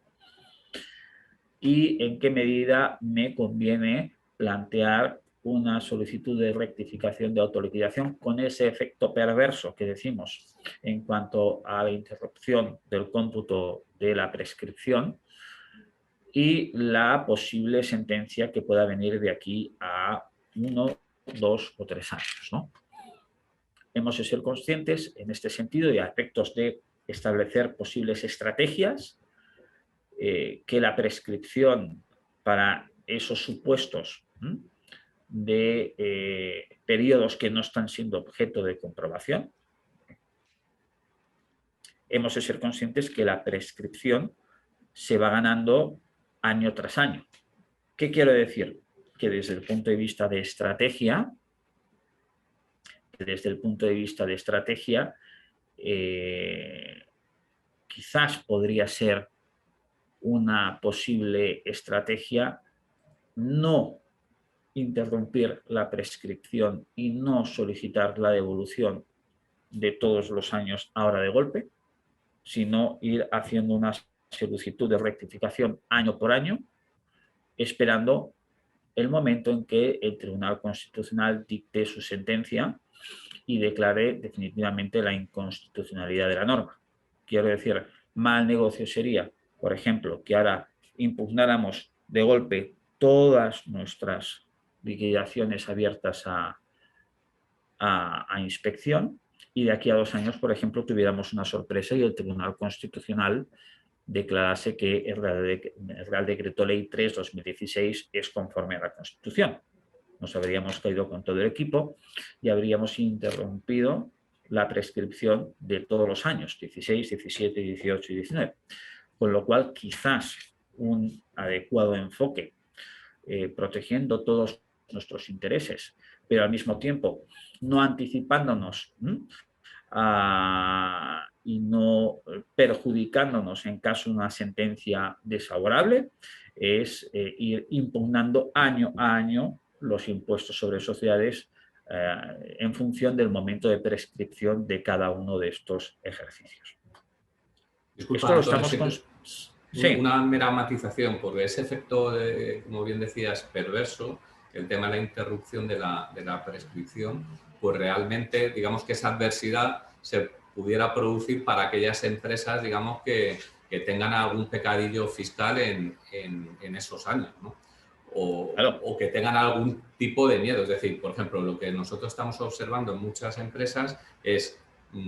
y en qué medida me conviene plantear una solicitud de rectificación de autoliquidación con ese efecto perverso que decimos en cuanto a la interrupción del cómputo de la prescripción y la posible sentencia que pueda venir de aquí a 1, 2 o 3 años, ¿no? Hemos de ser conscientes en este sentido de aspectos de establecer posibles estrategias, que la prescripción para esos supuestos de periodos que no están siendo objeto de comprobación, hemos de ser conscientes que la prescripción se va ganando año tras año. ¿Qué quiero decir? Que desde el punto de vista de estrategia, quizás podría ser una posible estrategia no interrumpir la prescripción y no solicitar la devolución de todos los años ahora de golpe, sino ir haciendo una solicitud de rectificación año por año, esperando el momento en que el Tribunal Constitucional dicte su sentencia y declare definitivamente la inconstitucionalidad de la norma. Quiero decir, mal negocio sería, por ejemplo, que ahora impugnáramos de golpe todas nuestras liquidaciones abiertas a inspección y de aquí a 2 años, por ejemplo, tuviéramos una sorpresa y el Tribunal Constitucional declarase que el Real Decreto Ley 3/2016 es conforme a la Constitución. Nos habríamos caído con todo el equipo y habríamos interrumpido la prescripción de todos los años, 16, 17, 18 y 19. Con lo cual, quizás un adecuado enfoque, protegiendo todos nuestros intereses, pero al mismo tiempo no anticipándonos y no perjudicándonos en caso de una sentencia desfavorable, es ir impugnando año a año los impuestos sobre sociedades en función del momento de prescripción de cada uno de estos ejercicios. Disculpa, esto lo estamos sí. Una mera matización, porque ese efecto, como bien decías, perverso, el tema de la interrupción de la prescripción, pues realmente, digamos que esa adversidad se pudiera producir para aquellas empresas, digamos, que tengan algún pecadillo fiscal en esos años, ¿no? Claro. O que tengan algún tipo de miedo. Es decir, por ejemplo, lo que nosotros estamos observando en muchas empresas es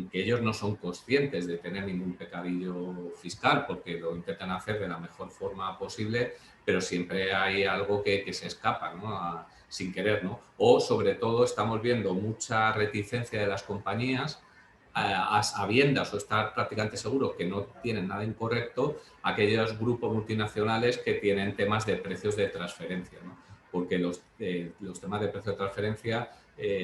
que ellos no son conscientes de tener ningún pecadillo fiscal porque lo intentan hacer de la mejor forma posible, pero siempre hay algo que se escapa, ¿no? Sin querer, ¿no? O sobre todo estamos viendo mucha reticencia de las compañías a sabiendas o estar prácticamente seguro que no tienen nada incorrecto aquellos grupos multinacionales que tienen temas de precios de transferencia, ¿no? Porque los temas de precio de transferencia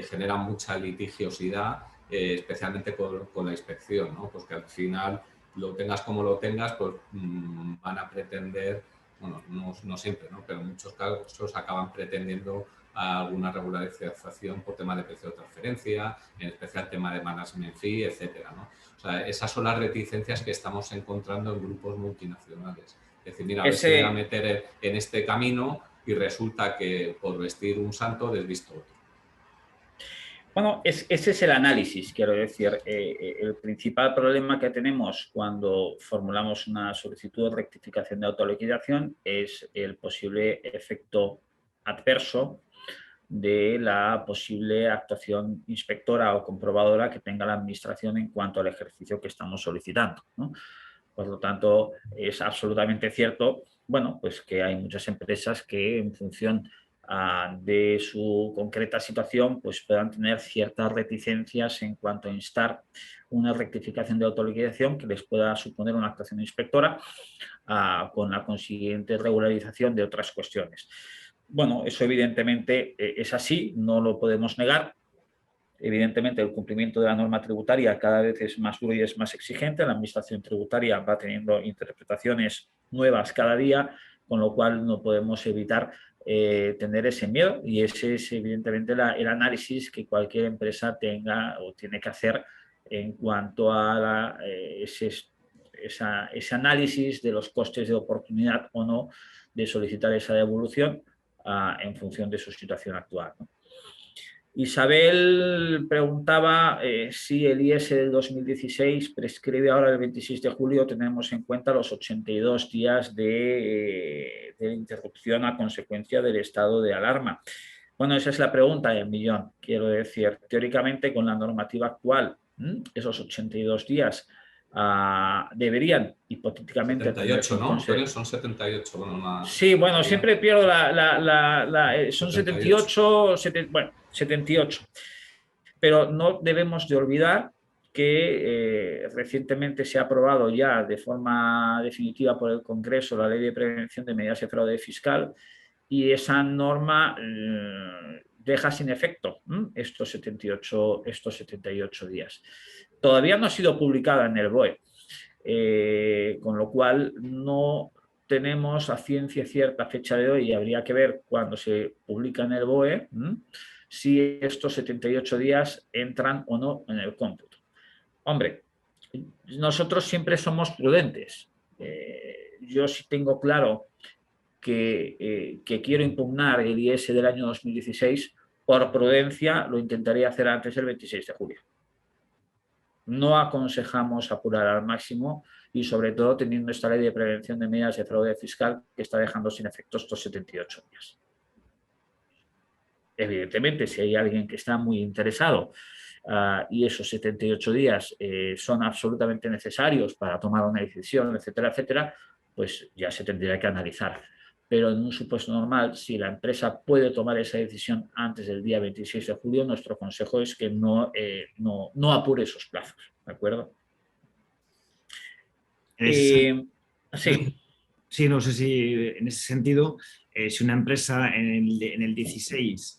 generan mucha litigiosidad, especialmente con la inspección, ¿no? Pues que al final lo tengas como lo tengas, pues van a pretender, bueno, no siempre, ¿no? Pero en muchos casos acaban pretendiendo alguna regularización por tema de precio de transferencia, en especial tema de management fee, etcétera, ¿no? O sea, esas son las reticencias que estamos encontrando en grupos multinacionales. Es decir, mira, a ver si me voy a meter en este camino y resulta que por vestir un santo desvisto otro. Bueno, ese es el análisis, quiero decir. El principal problema que tenemos cuando formulamos una solicitud de rectificación de autoliquidación es el posible efecto adverso de la posible actuación inspectora o comprobadora que tenga la Administración en cuanto al ejercicio que estamos solicitando, ¿no? Por lo tanto, es absolutamente cierto, bueno, pues que hay muchas empresas que en función de su concreta situación, pues puedan tener ciertas reticencias en cuanto a instar una rectificación de autoliquidación que les pueda suponer una actuación inspectora con la consiguiente regularización de otras cuestiones. Bueno, eso evidentemente es así, no lo podemos negar. Evidentemente, el cumplimiento de la norma tributaria cada vez es más duro y es más exigente. La Administración tributaria va teniendo interpretaciones nuevas cada día, con lo cual no podemos evitar tener ese miedo, y ese es evidentemente el análisis que cualquier empresa tenga o tiene que hacer en cuanto a ese análisis de los costes de oportunidad o no de solicitar esa devolución en función de su situación actual, ¿no? Isabel preguntaba si el IS del 2016 prescribe ahora el 26 de julio, tenemos en cuenta los 82 días de interrupción a consecuencia del estado de alarma. Bueno, esa es la pregunta del millón. Quiero decir, teóricamente con la normativa actual, esos 82 días deberían hipotéticamente... 78, ¿no? Antonio, son 78. Bueno, sí, bueno, siempre pierdo son 78, bueno, 78. Pero no debemos de olvidar que recientemente se ha aprobado ya de forma definitiva por el Congreso la Ley de Prevención de Medidas de Fraude Fiscal, y esa norma deja sin efecto estos 78 días. Todavía no ha sido publicada en el BOE, con lo cual no tenemos a ciencia cierta fecha de hoy, y habría que ver cuando se publica en el BOE si estos 78 días entran o no en el cómputo. Hombre, nosotros siempre somos prudentes. Yo sí tengo claro que quiero impugnar el IS del año 2016, por prudencia lo intentaría hacer antes del 26 de julio. No aconsejamos apurar al máximo, y sobre todo teniendo esta ley de prevención de medidas de fraude fiscal que está dejando sin efecto estos 78 días. Evidentemente, si hay alguien que está muy interesado y esos 78 días son absolutamente necesarios para tomar una decisión, etcétera, etcétera, pues ya se tendría que analizar. Pero en un supuesto normal, si la empresa puede tomar esa decisión antes del día 26 de julio, nuestro consejo es que no apure esos plazos, ¿de acuerdo? Sí. Sí, no sé si en ese sentido, si una empresa en el 16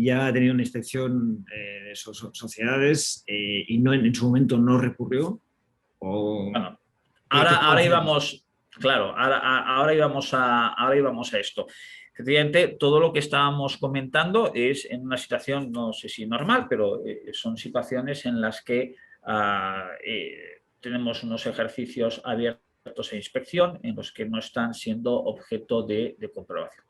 ya ha tenido una inspección de sociedades y no en su momento no recurrió, o... Bueno, ahora íbamos, claro, ahora íbamos a esto. Efectivamente, todo lo que estábamos comentando es en una situación, no sé si normal, pero son situaciones en las que tenemos unos ejercicios abiertos a inspección en los que no están siendo objeto de comprobación.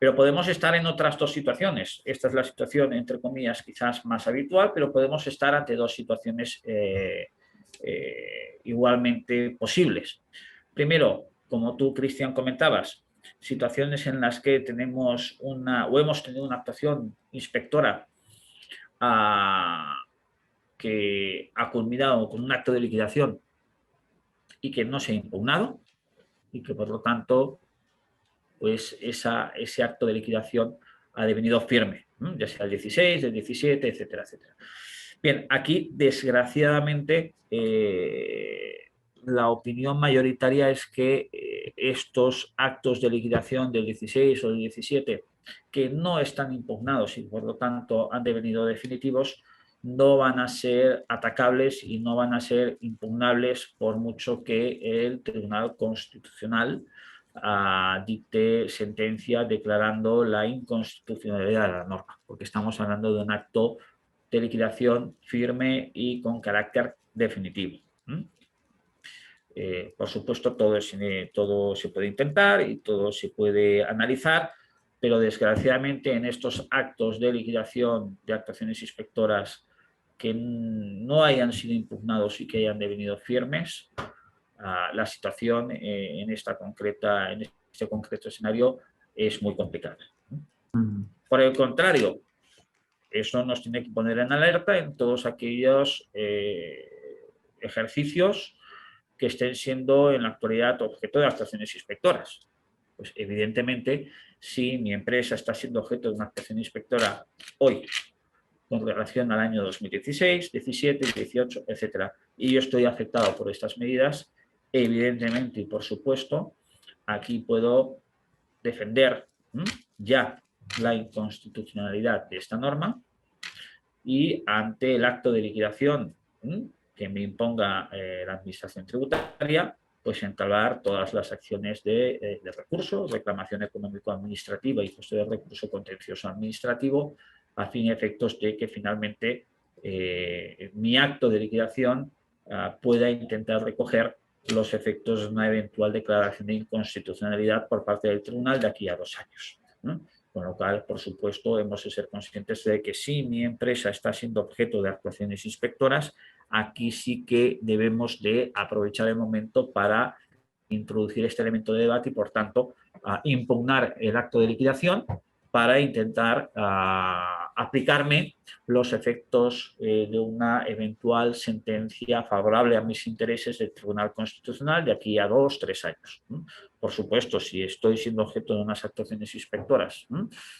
Pero podemos estar en otras dos situaciones. Esta es la situación, entre comillas, quizás más habitual, pero podemos estar ante dos situaciones igualmente posibles. Primero, como tú, Cristian, comentabas, situaciones en las que tenemos o hemos tenido una actuación inspectora que ha culminado con un acto de liquidación y que no se ha impugnado y que, por lo tanto, pues ese acto de liquidación ha devenido firme, ya sea el 16, el 17, etcétera, etcétera. Bien, aquí, desgraciadamente, la opinión mayoritaria es que estos actos de liquidación del 16 o del 17, que no están impugnados y por lo tanto han devenido definitivos, no van a ser atacables y no van a ser impugnables por mucho que el Tribunal Constitucional dicte sentencia declarando la inconstitucionalidad de la norma, porque estamos hablando de un acto de liquidación firme y con carácter definitivo. Por supuesto, todo se puede intentar y todo se puede analizar, pero desgraciadamente en estos actos de liquidación de actuaciones inspectoras que no hayan sido impugnados y que hayan devenido firmes, la situación en este concreto escenario es muy complicada. Por el contrario, eso nos tiene que poner en alerta en todos aquellos ejercicios que estén siendo en la actualidad objeto de actuaciones inspectoras. Pues evidentemente, si mi empresa está siendo objeto de una actuación inspectora hoy con relación al año 2016, 17, 18, etcétera, y yo estoy afectado por estas medidas, evidentemente y por supuesto, aquí puedo defender ya la inconstitucionalidad de esta norma y ante el acto de liquidación que me imponga la administración tributaria, pues entablar todas las acciones de recurso, reclamación económico-administrativa y posterior recurso contencioso administrativo, a fin y efectos de que finalmente mi acto de liquidación pueda intentar recoger los efectos de una eventual declaración de inconstitucionalidad por parte del tribunal de aquí a 2 años. Con lo cual, por supuesto, hemos de ser conscientes de que si mi empresa está siendo objeto de actuaciones inspectoras, aquí sí que debemos de aprovechar el momento para introducir este elemento de debate y, por tanto, impugnar el acto de liquidación para intentar aplicarme los efectos de una eventual sentencia favorable a mis intereses del Tribunal Constitucional de aquí a 2 o 3 años. Por supuesto, si estoy siendo objeto de unas actuaciones inspectoras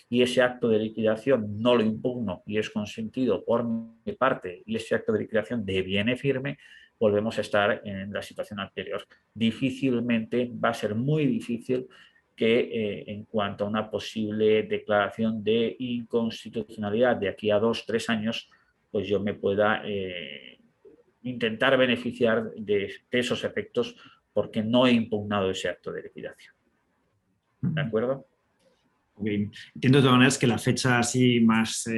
y ese acto de liquidación no lo impugno y es consentido por mi parte y ese acto de liquidación deviene firme, volvemos a estar en la situación anterior. Difícilmente, va a ser muy difícil que en cuanto a una posible declaración de inconstitucionalidad de aquí a 2 o 3 años, pues yo me pueda intentar beneficiar de esos efectos porque no he impugnado ese acto de liquidación. ¿De acuerdo? Okay. Entiendo de todas maneras que la fecha así más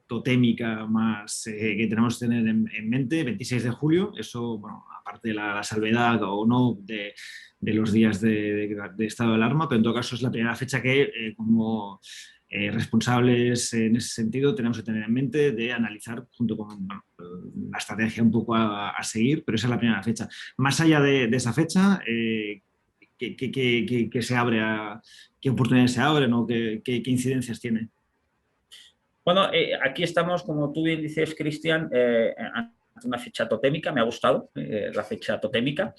totémica, más que tenemos que tener en mente, 26 de julio, eso, bueno, aparte de la salvedad o no de los días de estado de alarma, pero en todo caso es la primera fecha que como responsables en ese sentido tenemos que tener en mente de analizar junto con la estrategia un poco a seguir, pero esa es la primera fecha. Más allá de esa fecha, ¿qué se abre qué oportunidades se abren o qué incidencias tiene? Bueno, aquí estamos, como tú bien dices, Cristian, ante una fecha totémica, me ha gustado la fecha totémica,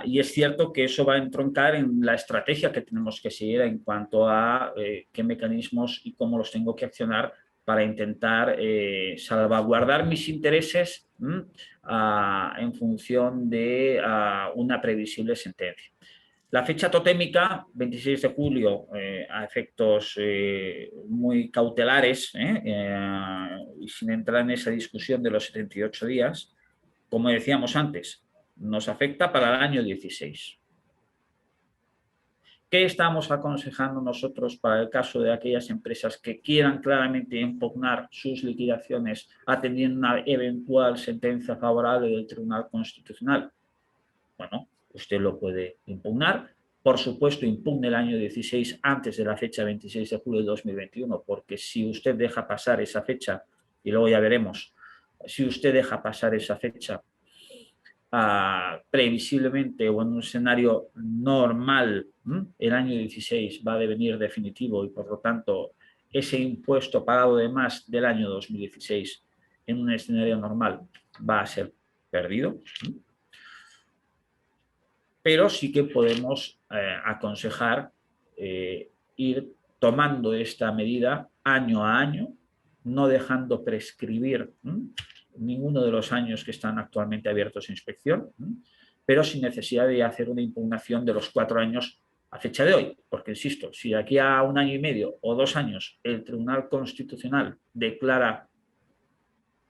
y es cierto que eso va a entroncar en la estrategia que tenemos que seguir en cuanto a qué mecanismos y cómo los tengo que accionar para intentar salvaguardar mis intereses en función de una previsible sentencia. La fecha totémica, 26 de julio, a efectos muy cautelares, y sin entrar en esa discusión de los 78 días, como decíamos antes, nos afecta para el año 16. ¿Qué estamos aconsejando nosotros para el caso de aquellas empresas que quieran claramente impugnar sus liquidaciones atendiendo una eventual sentencia favorable del Tribunal Constitucional? Bueno, usted lo puede impugnar, por supuesto, impugne el año 16 antes de la fecha 26 de julio de 2021, porque si usted deja pasar esa fecha, y luego ya veremos, si usted deja pasar esa fecha previsiblemente o en un escenario normal, el año 16 va a devenir definitivo y por lo tanto ese impuesto pagado de más del año 2016 en un escenario normal va a ser perdido. Pero sí que podemos aconsejar ir tomando esta medida año a año, no dejando prescribir ninguno de los años que están actualmente abiertos a inspección, pero sin necesidad de hacer una impugnación de los 4 años a fecha de hoy, porque insisto, si de aquí a 1 año y medio o 2 años el Tribunal Constitucional declara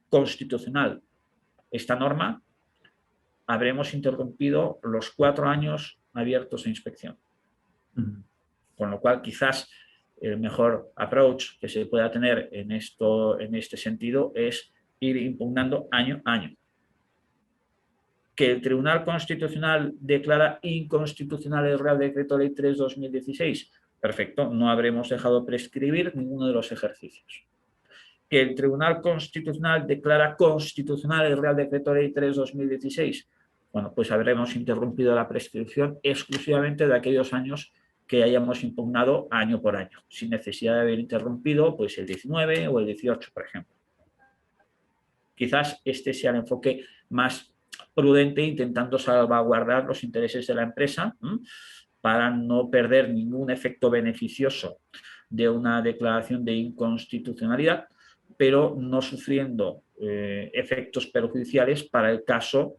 constitucional esta norma, habremos interrumpido los 4 años abiertos a inspección. Con lo cual, quizás el mejor approach que se pueda tener en este sentido es ir impugnando año a año. Que el Tribunal Constitucional declara inconstitucional el Real Decreto Ley 3/2016, perfecto, no habremos dejado prescribir ninguno de los ejercicios. Que el Tribunal Constitucional declara constitucional el Real Decreto Ley 3/2016, bueno, pues habremos interrumpido la prescripción exclusivamente de aquellos años que hayamos impugnado año por año, sin necesidad de haber interrumpido pues el 19 o el 18, por ejemplo. Quizás este sea el enfoque más prudente, intentando salvaguardar los intereses de la empresa para no perder ningún efecto beneficioso de una declaración de inconstitucionalidad, pero no sufriendo efectos perjudiciales para el caso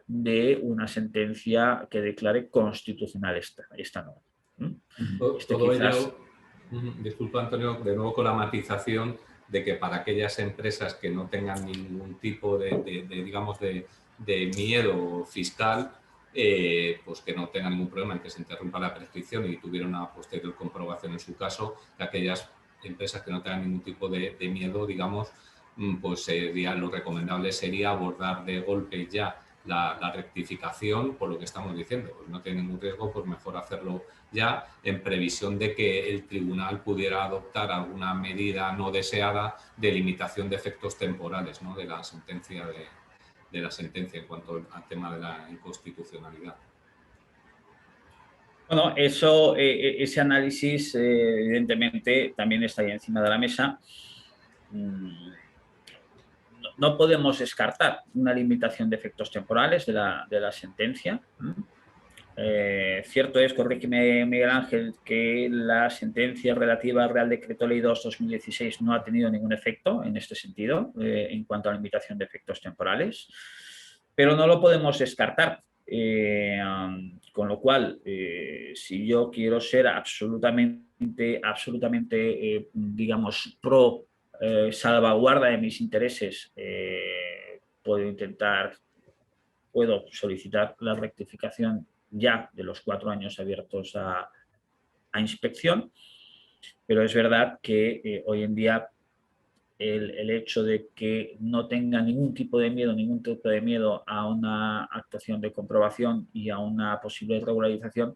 de una sentencia que declare constitucional esta norma. Todo ello, disculpa Antonio, de nuevo con la matización de que para aquellas empresas que no tengan ningún tipo de miedo fiscal, pues que no tengan ningún problema en que se interrumpa la prescripción y tuviera una posterior comprobación en su caso, que aquellas empresas que no tengan ningún tipo de miedo, digamos, pues lo recomendable sería abordar de golpe ya la rectificación, por lo que estamos diciendo, pues no tiene ningún riesgo, pues mejor hacerlo ya en previsión de que el tribunal pudiera adoptar alguna medida no deseada de limitación de efectos temporales, ¿no?, de la sentencia en cuanto al tema de la inconstitucionalidad. Bueno, ese análisis evidentemente también está ahí encima de la mesa. No podemos descartar una limitación de efectos temporales de la sentencia. Cierto es, corrígeme Miguel Ángel, que la sentencia relativa al Real Decreto Ley 2/2016 no ha tenido ningún efecto en este sentido, en cuanto a la limitación de efectos temporales, pero no lo podemos descartar. Con lo cual, si yo quiero ser absolutamente digamos, pro salvaguarda de mis intereses, puedo solicitar la rectificación ya de los 4 años abiertos a inspección, pero es verdad que hoy en día el hecho de que no tenga ningún tipo de miedo a una actuación de comprobación y a una posible regularización,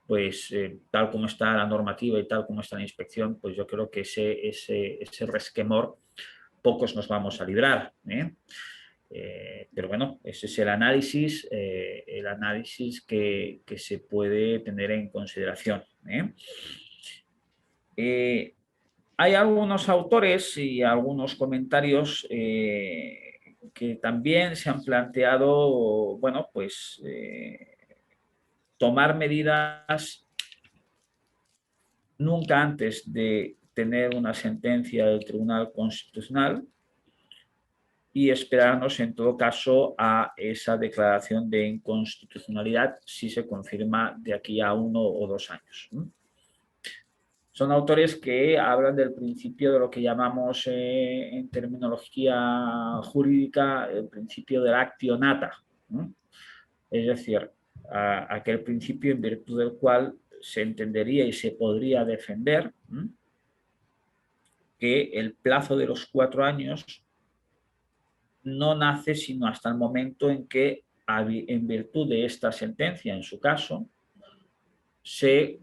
pues tal como está la normativa y tal como está la inspección, pues yo creo que ese resquemor pocos nos vamos a librar, pero bueno, ese es el análisis que se puede tener en consideración. Hay algunos autores y algunos comentarios que también se han planteado, bueno, pues tomar medidas nunca antes de tener una sentencia del Tribunal Constitucional y esperarnos en todo caso a esa declaración de inconstitucionalidad si se confirma de aquí a 1 o 2 años. Son autores que hablan del principio de lo que llamamos en terminología jurídica el principio de la actio nata, es decir, aquel principio en virtud del cual se entendería y se podría defender que el plazo de los 4 años no nace sino hasta el momento en que, en virtud de esta sentencia, en su caso, se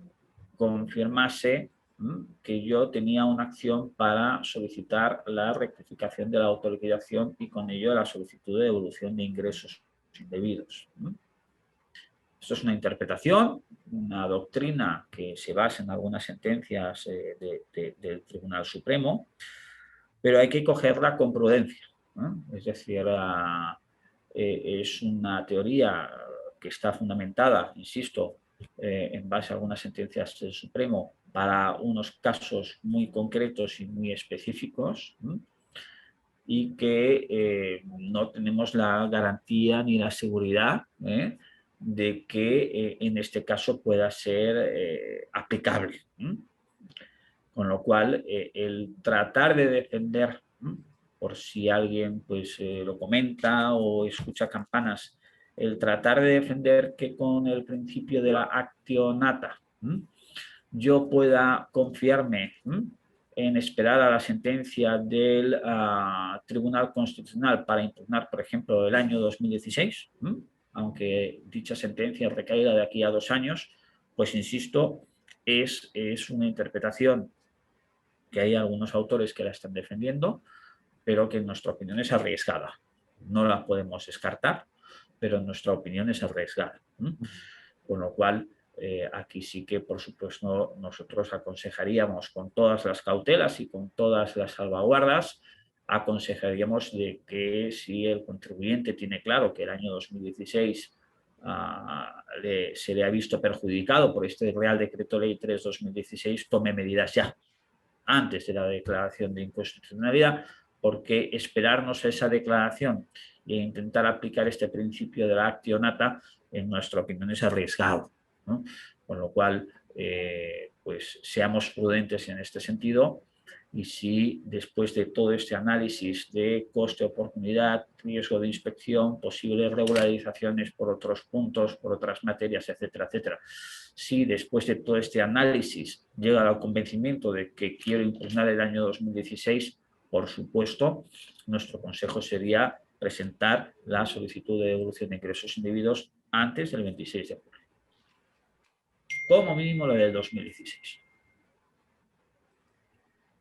confirmase que yo tenía una acción para solicitar la rectificación de la autoliquidación y con ello la solicitud de devolución de ingresos indebidos. Esto es una interpretación, una doctrina que se basa en algunas sentencias del Tribunal Supremo, pero hay que cogerla con prudencia, ¿no? Es decir, es una teoría que está fundamentada, insisto, en base a algunas sentencias del Supremo para unos casos muy concretos y muy específicos, ¿no? Y que no tenemos la garantía ni la seguridad de que en este caso pueda ser aplicable. Con lo cual, el tratar de defender, por si alguien pues, lo comenta o escucha campanas, el tratar de defender que con el principio de la actionata yo pueda confiarme en esperar a la sentencia del Tribunal Constitucional para impugnar, por ejemplo, el año 2016, aunque dicha sentencia recaiga de aquí a 2 años, pues insisto, es una interpretación que hay algunos autores que la están defendiendo, pero que en nuestra opinión es arriesgada. No la podemos descartar, pero en nuestra opinión es arriesgada. Con lo cual, aquí sí que, por supuesto, nosotros aconsejaríamos con todas las cautelas y con todas las salvaguardas, aconsejaríamos de que si el contribuyente tiene claro que el año 2016 se le ha visto perjudicado por este Real Decreto Ley 3/2016, tome medidas ya, antes de la declaración de inconstitucionalidad, porque esperarnos a esa declaración e intentar aplicar este principio de la actionata, en nuestra opinión, es arriesgado, ¿no? Con lo cual, pues seamos prudentes en este sentido, y si después de todo este análisis de coste-oportunidad, riesgo de inspección, posibles regularizaciones por otros puntos, por otras materias, etcétera, etcétera, si después de todo este análisis llega al convencimiento de que quiero impugnar el año 2016, por supuesto, nuestro consejo sería presentar la solicitud de devolución de ingresos indebidos antes del 26 de julio. Como mínimo la del 2016.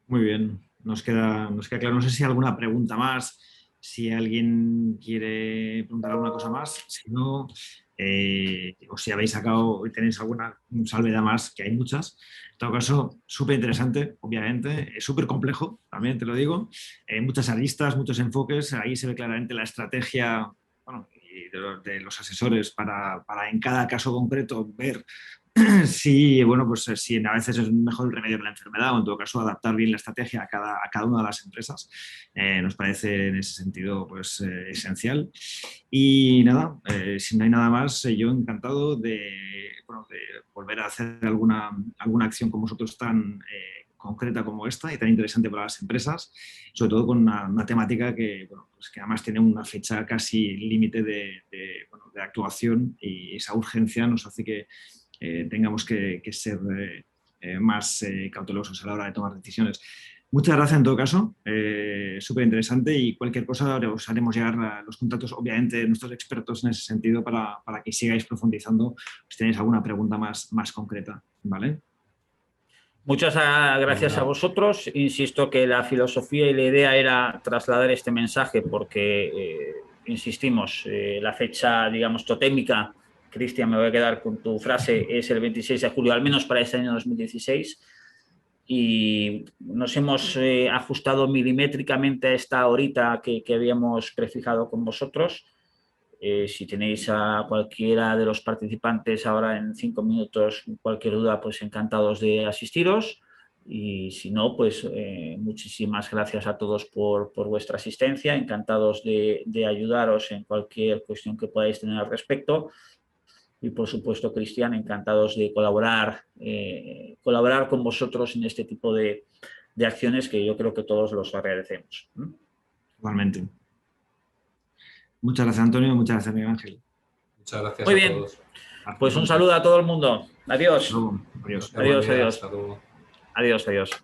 Muy bien, nos queda claro. No sé si hay alguna pregunta más, si alguien quiere preguntar alguna cosa más, si no, o si habéis sacado y tenéis alguna salvedad más, que hay muchas. En todo caso, súper interesante, obviamente, es súper complejo, también te lo digo, muchas aristas, muchos enfoques, ahí se ve claramente la estrategia, bueno, y de los asesores para en cada caso concreto ver si, bueno, pues si a veces es mejor el remedio que la enfermedad, o en todo caso adaptar bien la estrategia a cada una de las empresas, nos parece en ese sentido pues esencial. Y nada, si no hay nada más, yo encantado de volver a hacer alguna acción con vosotros tan concreta como esta y tan interesante para las empresas, sobre todo con una temática que, bueno, pues que además tiene una fecha casi límite de actuación, y esa urgencia nos hace que tengamos que ser más cautelosos a la hora de tomar decisiones. Muchas gracias en todo caso, súper interesante, y cualquier cosa os haremos llegar los contactos, obviamente, de nuestros expertos en ese sentido para que sigáis profundizando si tenéis alguna pregunta más concreta, ¿vale? Muchas gracias a vosotros. Insisto que la filosofía y la idea era trasladar este mensaje porque, insistimos, la fecha, digamos, totémica, Cristian, me voy a quedar con tu frase, es el 26 de julio, al menos para este año 2016, y nos hemos ajustado milimétricamente a esta horita que habíamos prefijado con vosotros. Si tenéis a cualquiera de los participantes ahora en 5 minutos cualquier duda, pues encantados de asistiros, y si no, pues muchísimas gracias a todos por vuestra asistencia, encantados de ayudaros en cualquier cuestión que podáis tener al respecto. Y por supuesto, Cristian, encantados de colaborar con vosotros en este tipo de acciones que yo creo que todos los agradecemos. Igualmente. Muchas gracias, Antonio, muchas gracias, Miguel Ángel. Muchas gracias Muy a bien. todos. Pues un saludo a todo el mundo. Adiós. Adiós. Adiós, adiós. Hasta luego. Adiós, adiós.